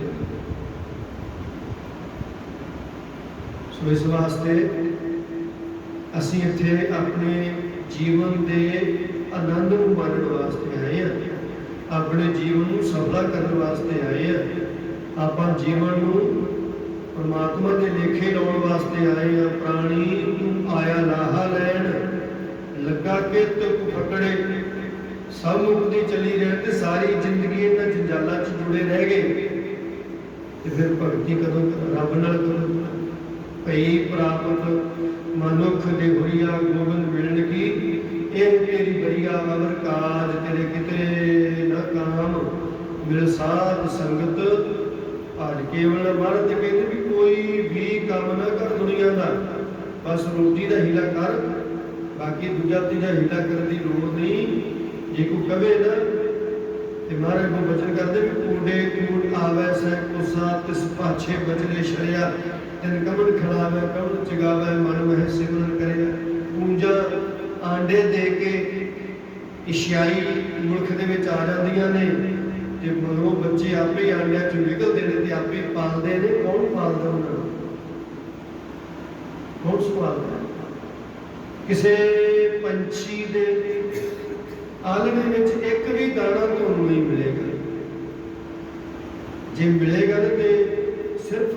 ਸੋ ਇਸ ਵਾਸਤੇ ਅਸੀਂ ਇੱਥੇ ਆਪਣੇ ਜੀਵਨ ਦੇ ਆਨੰਦ ਨੂੰ ਮਾਣਨ ਵਾਸਤੇ ਆਏ ਹਾਂ, ਆਪਣੇ ਜੀਵਨ ਨੂੰ ਸਫਲਾ ਕਰਨ ਵਾਸਤੇ ਆਏ ਹਾਂ। ਆਪਾਂ ਜੀਵਨ ਨੂੰ ਪਰਮਾਤਮਾ ਦੇ ਲੇਖੇ ਲਾਉਣ ਵਾਸਤੇ ਆਏ ਹਾਂ। ਪ੍ਰਾਣੀ ਤੂੰ ਆਇਆ ਲਾਹਾ ਲੈਣ, ਲੱਗਾ ਕਿ ਤੁਕ ਫਕੜੇ, ਸਭ ਮੁਕਤੀ ਚਲੀ ਰਹਿਣ। ਤੇ ਸਾਰੀ ਜ਼ਿੰਦਗੀ ਇਹਨਾਂ ਜੰਜਾਲਾਂ 'ਚ ਜੁੜੇ ਰਹਿ ਗਏ, ਤੇ ਫਿਰ ਭਗਤੀ ਕਦੋਂ ਰੱਬ ਨਾਲ ਕਰੋ। ਭਈ ਪ੍ਰਾਪਤ ਮਨੁੱਖ ਦੇ ਹੁਰੀਆ ਗੋਬਿੰਦ ਮਿਲਣ ਕੀ, ਇਹ ਤੇਰੀ ਬਰੀਆ ਅਵਰ ਕਾਜ, ਤੇਰੇ ਕਿਤੇ ਨਾ ਕਾਮ ਮਿਲ ਸਾਧ ਸੰਗਤ ਅੱਜ ਕੇਵਲ ਮਰਦ। ਕਹਿੰਦੇ ਵੀ ਕੋਈ ਵੀ ਕੰਮ ਨਾ ਕਰ ਦੁਨੀਆ ਦਾ, ਬਸ ਰੋਟੀ ਦਾ ਹੀਲਾ ਕਰ, ਬਾਕੀ ਦੂਜਾ ਤੀਜਾ ਹੀਲਾ ਕਰਨ ਦੀ ਲੋੜ ਨਹੀਂ। ਜੇ ਕੋਈ ਕਵੇ ਨਾ, ਤੇ ਮਹਾਰਾਜ ਨੂੰ ਬਚਨ ਕਰਦੇ ਵੀ ਕੂੜੇ ਕੂੜ ਆਵੇ ਸਹਿ ਕੋਸਾ, ਤਿਸ ਪਾਛੇ ਬਚਲੇ ਸ਼ਰਿਆ, ਤਿਨ ਕਮਨ ਖਿਲਾਵੇ ਕਮਨ ਚਗਾਵੇ, ਮਨ ਮਹਿ ਸਿਮਰਨ ਕਰਿਆ। ਪੂੰਜਾਂ ਆਂਡੇ ਦੇ ਕੇ ਏਸ਼ੀਆਈ ਮੁਲਕ ਦੇ ਵਿੱਚ ਆ ਜਾਂਦੀਆਂ ਨੇ, ਤੇ ਮਗਰੋਂ ਬੱਚੇ ਆਪੇ ਆਂਡਿਆਂ 'ਚ ਨਿਕਲਦੇ ਨੇ ਤੇ ਆਪੇ ਪਾਲਦੇ ਨੇ। ਕੌਣ ਪਾਲਦਾ ਉਹਨਾਂ ਨੂੰ? कौन संभालता है? किसी पंछी दे आलणे विच एक भी दाना तुहानूं नहीं मिलेगा। जे मिलेगा ना तो सिर्फ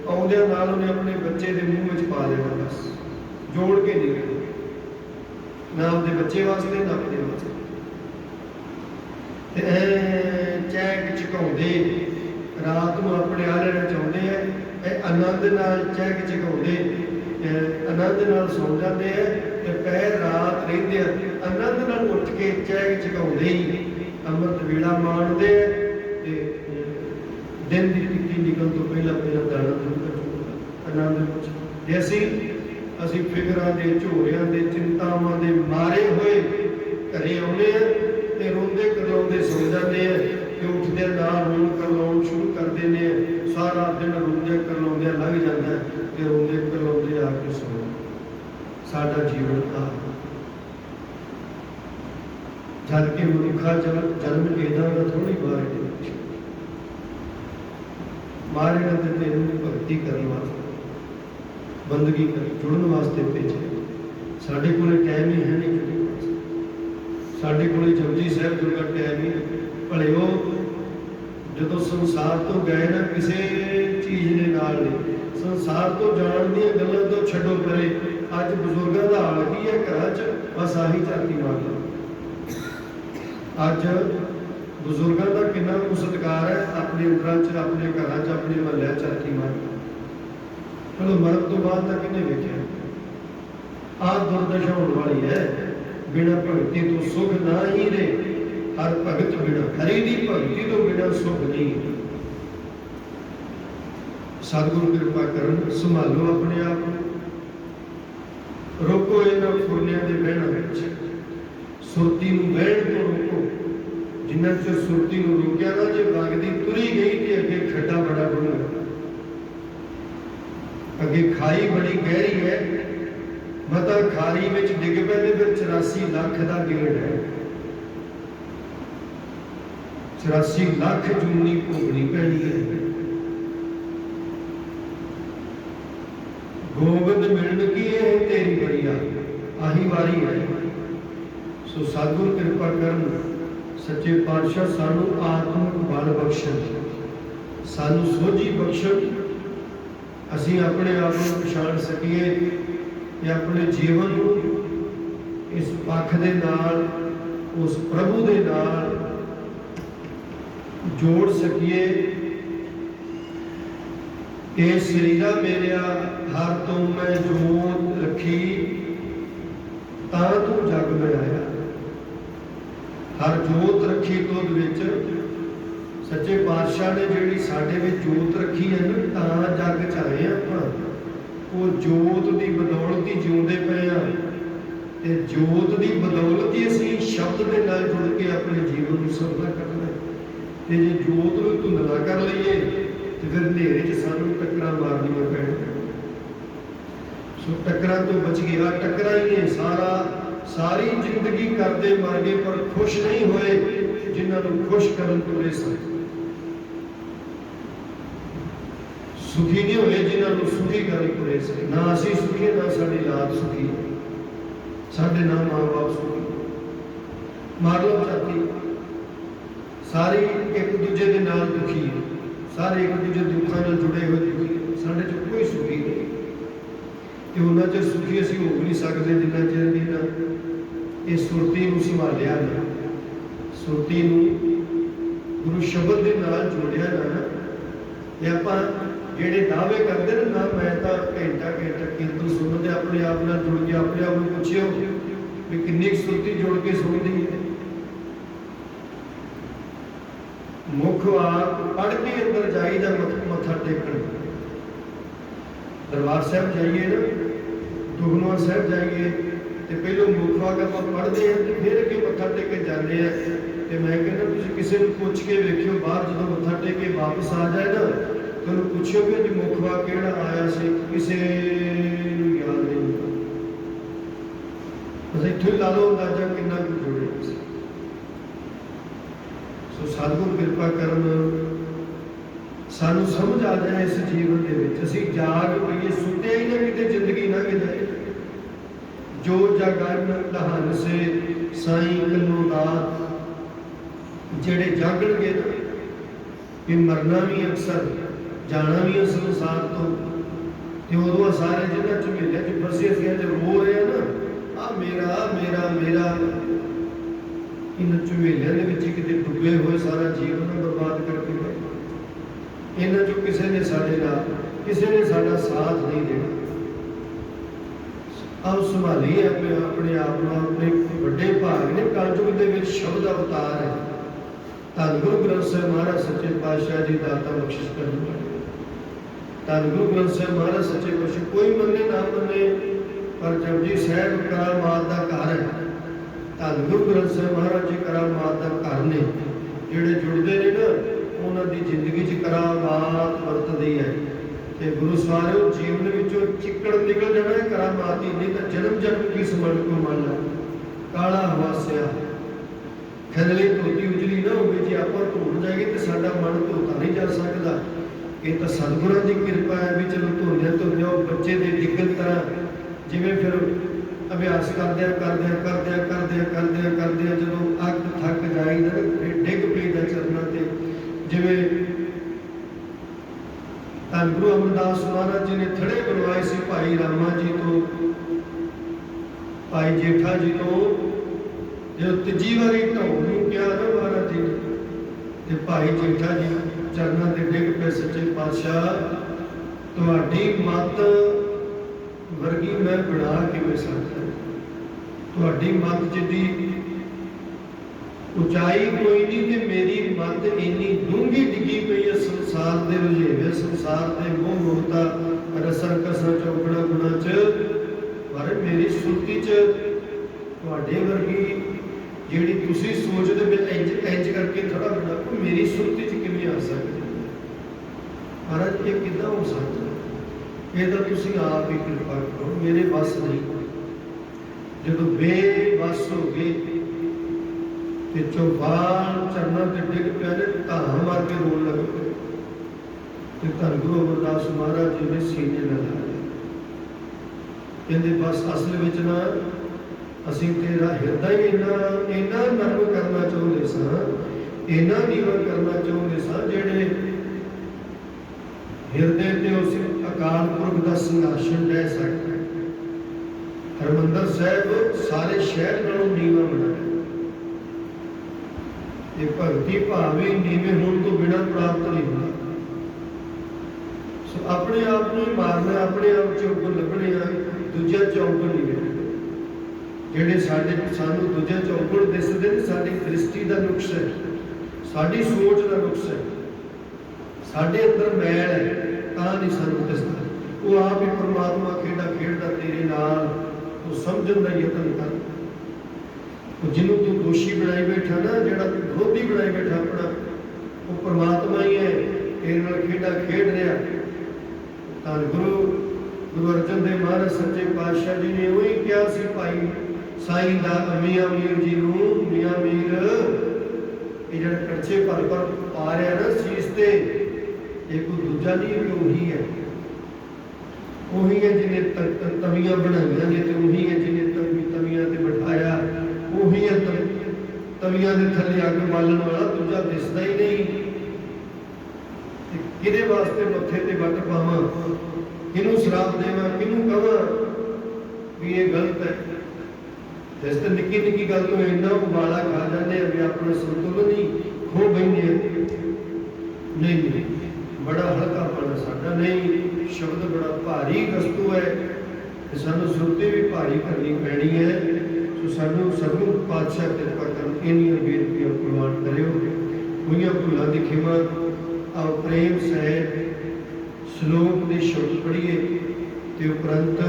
आउंदियां नाल उन्हें अपने बच्चे के मूँह में पा देना, बस जोड़ के नहीं देना, ना अपने बच्चे वास्ते ना अपने वास्ते। चहक चकाउंदे रात को अपने आलणे चाहुंदे है, आनंद नाल चहक चकाउंदे आनंद नाल सौ जाते हैं, तो पैर रात रहिंदे आनंद नाल उठ के चहक चकाउंदे ही अमृत वेला माणदे ते दिन की टिक्की निकल तो पहला पहला दाना जरूर आनंद। असी फिकरां दे झोरियां दे चिंतावां दे मारे हुए घरे आउंदे हैं ते रोंदे करलाउंदे सौ जाते हैं, ते उठदे नाल रोण करलाउण शुरू कर देने हैं। सारा दिन रोंदे करलाउंदे लंघ जाता है, ते रोंदे करलाउंदे आके सौ। साडा जीवन आ जद कि मनुखा जन्म इदां दा थोड़ी बार मारे ना ते तेनू भगती करने वास्ते बंदगी कर जुड़न वास्ते भेजे। साढ़े को टाइम ही है नहीं जुड़ने वास्ते, साढ़े को जपजी साहब जुड़ना टाइम ही भले वो जो संसार तो गए ना किसी चीज़ के नाल नहीं, संसार तो जान दी गल्लां तो छड्डो परे। अज बजुर्गों का हाल की है, घर च बस आही झाती मार लो। अज बजुर्गों का कितना कुछ सत्कार है, अपने उमर च अपने घर च अपने महल्ले झाती मार लो। चलो मरण तो बाद तक किन्ने वेख्या आ दुर्दशा होने वाली है। बिना भगती तो सुख ना ही रे, हर भगत बिना हरि की भगती तो बिना सुख नहीं। सतगुरु कृपा करन, संभालो अपने आप को, रोको इन्हां फुरनियां दे बहण विच, सुरती नूं बहण तो रोको। जिन्ना चਿਰ सुरती नूं रोकिया ना, जे वगदी तुरी गई तो अगे खड्डा बड़ा डूंगा, अगे खाई बड़ी गहरी है, मता खारी में डिग पे फिर 84 लाख का गेड़ है। 84 लाख जूनी भोगनी पैनी है। गोबिंद मिलन की है तेरी बड़िया आही वारी है। सो सतगुरु कृपा करन, सच्चे पातशाह सानू आत्मिक बल बख्शण, सानू सोझी बख्शण, असी अपने आप को पछाण सकीए कि अपने जीवन इस पख दे नाल उस प्रभु दे नाल जोड़ सकीए। ये शरीरा मेरिया हर तो मैं जोत रखी, ता तू जग में आया। हर जोत रखी तो सच्चे पातशाह ने जिहड़ी साडे विच जोत रखी है ना, तां जग च आए आपां। वो जोत की बदौलत ही जिउंदे पए आ, ते जोत की बदौलत ही असीं शब्द के नाल जुड़ के अपने जीवन को सफल करना है। ते जे जोत नूं धुंधला कर लईए तो फिर नेरे च सानूं टक्करां मारनियां पैणगीआं। सो टक्करां तो बच गया, टक्करां ही ने सारी जिंदगी करते मर गए, पर खुश नहीं होए जिन्होंने खुश करन तुरे सन। सुखी नहीं होए जिन्होंने सुखी करन तुरे सन। ना असीं सुखी, ना साडी लाद सुखी, साडे ना माँ बाप सुखी। मार लो जाती सारी एक दूजे के नाल दुखी है, सारे एक दूजे दुखों नाल जुड़े हुए दुखी है। साडे च कोई सुखी नहीं, कि उन्ना चਿਰ सुखी असीं हो नहीं सकते जिन्ना चਿਰ भी ना ये सुरती नूं संभालिया ना, सुरती नूं गुरु शब्द के नाल जोड़िया ना। ये आपां जिहड़े दावे करते ना मैं तो घंटा कीर्तन सुनते अपने आप नाल जुड़ के अपने आप को पुछियो भी किन्नी सुरती जोड़ के सुनती है। मुख आप पढ़ के अंदर जाईदा मत्था टेकण। दरबार साहब जाइए ना, दुखनवा साहब जाइए तो पहले मुख वाग आप पढ़ते हैं तो फिर अगे मत्था टेक के जाते हैं। तो मैं कहना तुसीं किसी को पूछ के वेखियो, बाहर जो मत्था टेक के वापस आ जाए ना, तो पूछियो कि अज मुख वाग किहड़ा आया से, किसी नूं याद नहीं होता। बस इत्थों ही ला लो अंदाजा कितना कुछ जुड़े। सो सतगुरु कृपा करन, सानू समझ आ जाए इस जीवन के विच असीं जाग पईए, सुत्ते ही ना किते जिंदगी लंघ जाए। जो जागन लहन से साईं कन्नों दात, जेड़े जागणगे ना कि मरना भी अक्सर, जाना भी इस संसार तो, ते उदों सारे जिन्हां झमेलियां च फसे असीं अज रो रहे हैं ना, आ मेरा मेरा मेरा, इन झमेलियां दे विच किते डुबे हुए सारा जीवन बर्बाद करके गए। इन्हां चों किसी ने साडे नाल, किसी ने साडा साथ नहीं देना। आओ संभालीए अपने आप को। अपने बड़े भाग ने कलयुग दे विच शब्द अवतार है। धन गुरु ग्रंथ साहिब महाराज सच्चे पातशाह जी दाता बख्शिश करन वाले। धन गुरु ग्रंथ साहिब महाराज सच्चे पातशाह, कोई मन्ने ना मन्ने पर जपजी साहिब करामात दा घर है। धन गुरु ग्रंथ साहिब महाराज जी करामात दा घर ने। जिहड़े जुड़दे ने ना उन्हां दी जिंदगी च करामात वरतदी है। ते गुरु सवारियो जीवन विचों चिक्कड़ निकल जाना है करामात ही, नहीं तो जन्म जन्म की समझ को मान ला। काला हवासिया खदली धोती उजली ना हो, जे आप धोण जाएंगे तो साडा मन धोता नहीं जा सकता। ये तो सतगुरां दी कृपा है भी चलो धोने धोने बच्चे दे डिगन तरह, जिवें फिर अभ्यास करदे जो अग थक जाईदा फिर डिग पईदा चरनां ते। जिवें धन गुरु अमरदास महाराज जी ने थड़े बनवाए सी भाई रामा जी तो, भाई जेठा जी तो, जो तीजी बारी ढाउण नूं कहा ना महाराज जी ने, भाई जेठा जी चरनां ते डिग पे, सच्चे पातशाह तुहाडी मत वर्गी मैं बना किवें सकदा, तुहाडी मत जिद्दी उचाई कोई नहीं, ते मेरी मत इन्नी डूंगी डिगी पई है संसार दे रुझेवे, संसार दे मोह ममता रसन कसन चौकड़ा गुणा च, पर मेरी सुरती च तुहाडे वर्गी जिहड़ी तुसीं सोचदे मैं इंज करके थोड़ा बना, मेरी सुरती च किवें आ सकदी महाराज, ये किदां हो सकदा? ये तो तुसीं आप ही कृपा करो, मेरे बस नहीं। जदों बेबस हो गए ते चौपाल चरनां ते डिग पिया ने, धाम मार के रोन लग पे। ते धन गुरु अमरदास महाराज जी ने सीने लगा कहते बस असल विच ना असीं तेरा हिरदा ही इन्ना नरम करना चाहुंदे सां, इन्ना नीवा करना चाहुंदे सां, जिहड़े हिरदे ते उस अकाल पुरख दा संघर्षण लै सकदा है। हरमंदर साहिब सारे शहर नालों नीवा बनाया। ये भगती भाव ही नीवे होने तो बिना प्राप्त नहीं होता। सो अपने आप को मारना, अपने आप चौगन लभने, दूजा चौगन नहीं मिलना। जेडे सानू दूजा चौगन दिसदे ने, साडी दृष्टि का नुक्स है, साडी सोच का नुक्स है, साडे अंदर मैल है, तां नहीं सानू दिसदा। वो आप ही परमात्मा खेड़ा खेड़दा तेरे नाल, वो समझण दा यतन कर। जिन्हों तू दोषी बनाई बैठा ना, जिहड़ा विरोधी बनाई बैठा अपना, वो परमात्मा ही है, तेरे नाल खेड़ा खेड रहा। धन गुरु अर्जन देव महाराज सच्चे पातशाह जी ने वही कहा सी भाई साईं दा मियां मीर जी नूं, मियां मीर ये जिहड़ा कड़छे भर भर पा रहा ना शीश ते, ये कोई दूजा नहीं कि वही है, वही है जिन्हें तवियां बनाइया ने, ते वही है जिन्हें तवियां ते बिठाया, वही है तवियां दे थल्ले अग बालन वाला, दूजा दिसदा ही नहीं। किहदे वास्ते मत्थे ते वट पावां, किनू श्राप देवां, किनू कहां भी ये गलत है। जिस तरह निक्की निक्की गल तो इन्ना उबाला खा जाते हैं भी अपना संतुलन ही खो बैठे। नहीं, बड़ा हल्का पना साडा नहीं, शब्द बड़ा भारी वस्तु है, सानू सुरती भी भारी करनी पैनी है। तो सानू सतगुरु पातशाह कृपा कर इन्नियां बेनतियां प्रवान करियो। होईयां भुलां दी खिमा। आओ प्रेम सहित श्लोक के शब्द पढ़िए ते उपरंत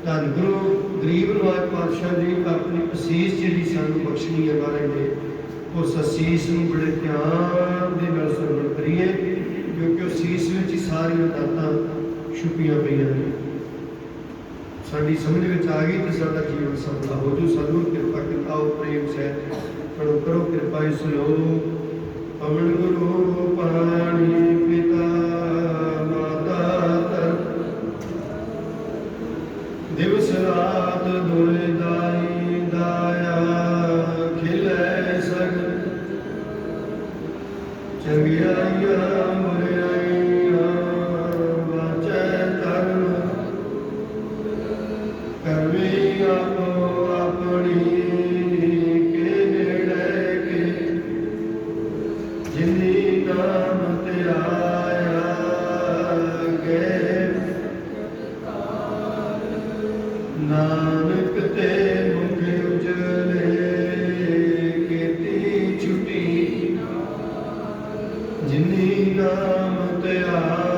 धन गुरु गरीब नवाज पातशाह जी अपनी असीस जी सानू बख्शनी है महाराज ने, उस असीस नूं बड़े ध्यान दे नाल सरवण करिए, क्योंकि उस असीस विच ही सारियां दातां छुपियां पईयां ने। साडी समझ विच आ गई तो साडा जीवन सफल हो जू। सतगुरु कृपा कर। आओ प्रेम सहित पढ़ो, करो कृपा। इस लोक पवन गुरु पाणी पिता ਜਿਨੀ ਨਾਮ ਧਿਆਇਆ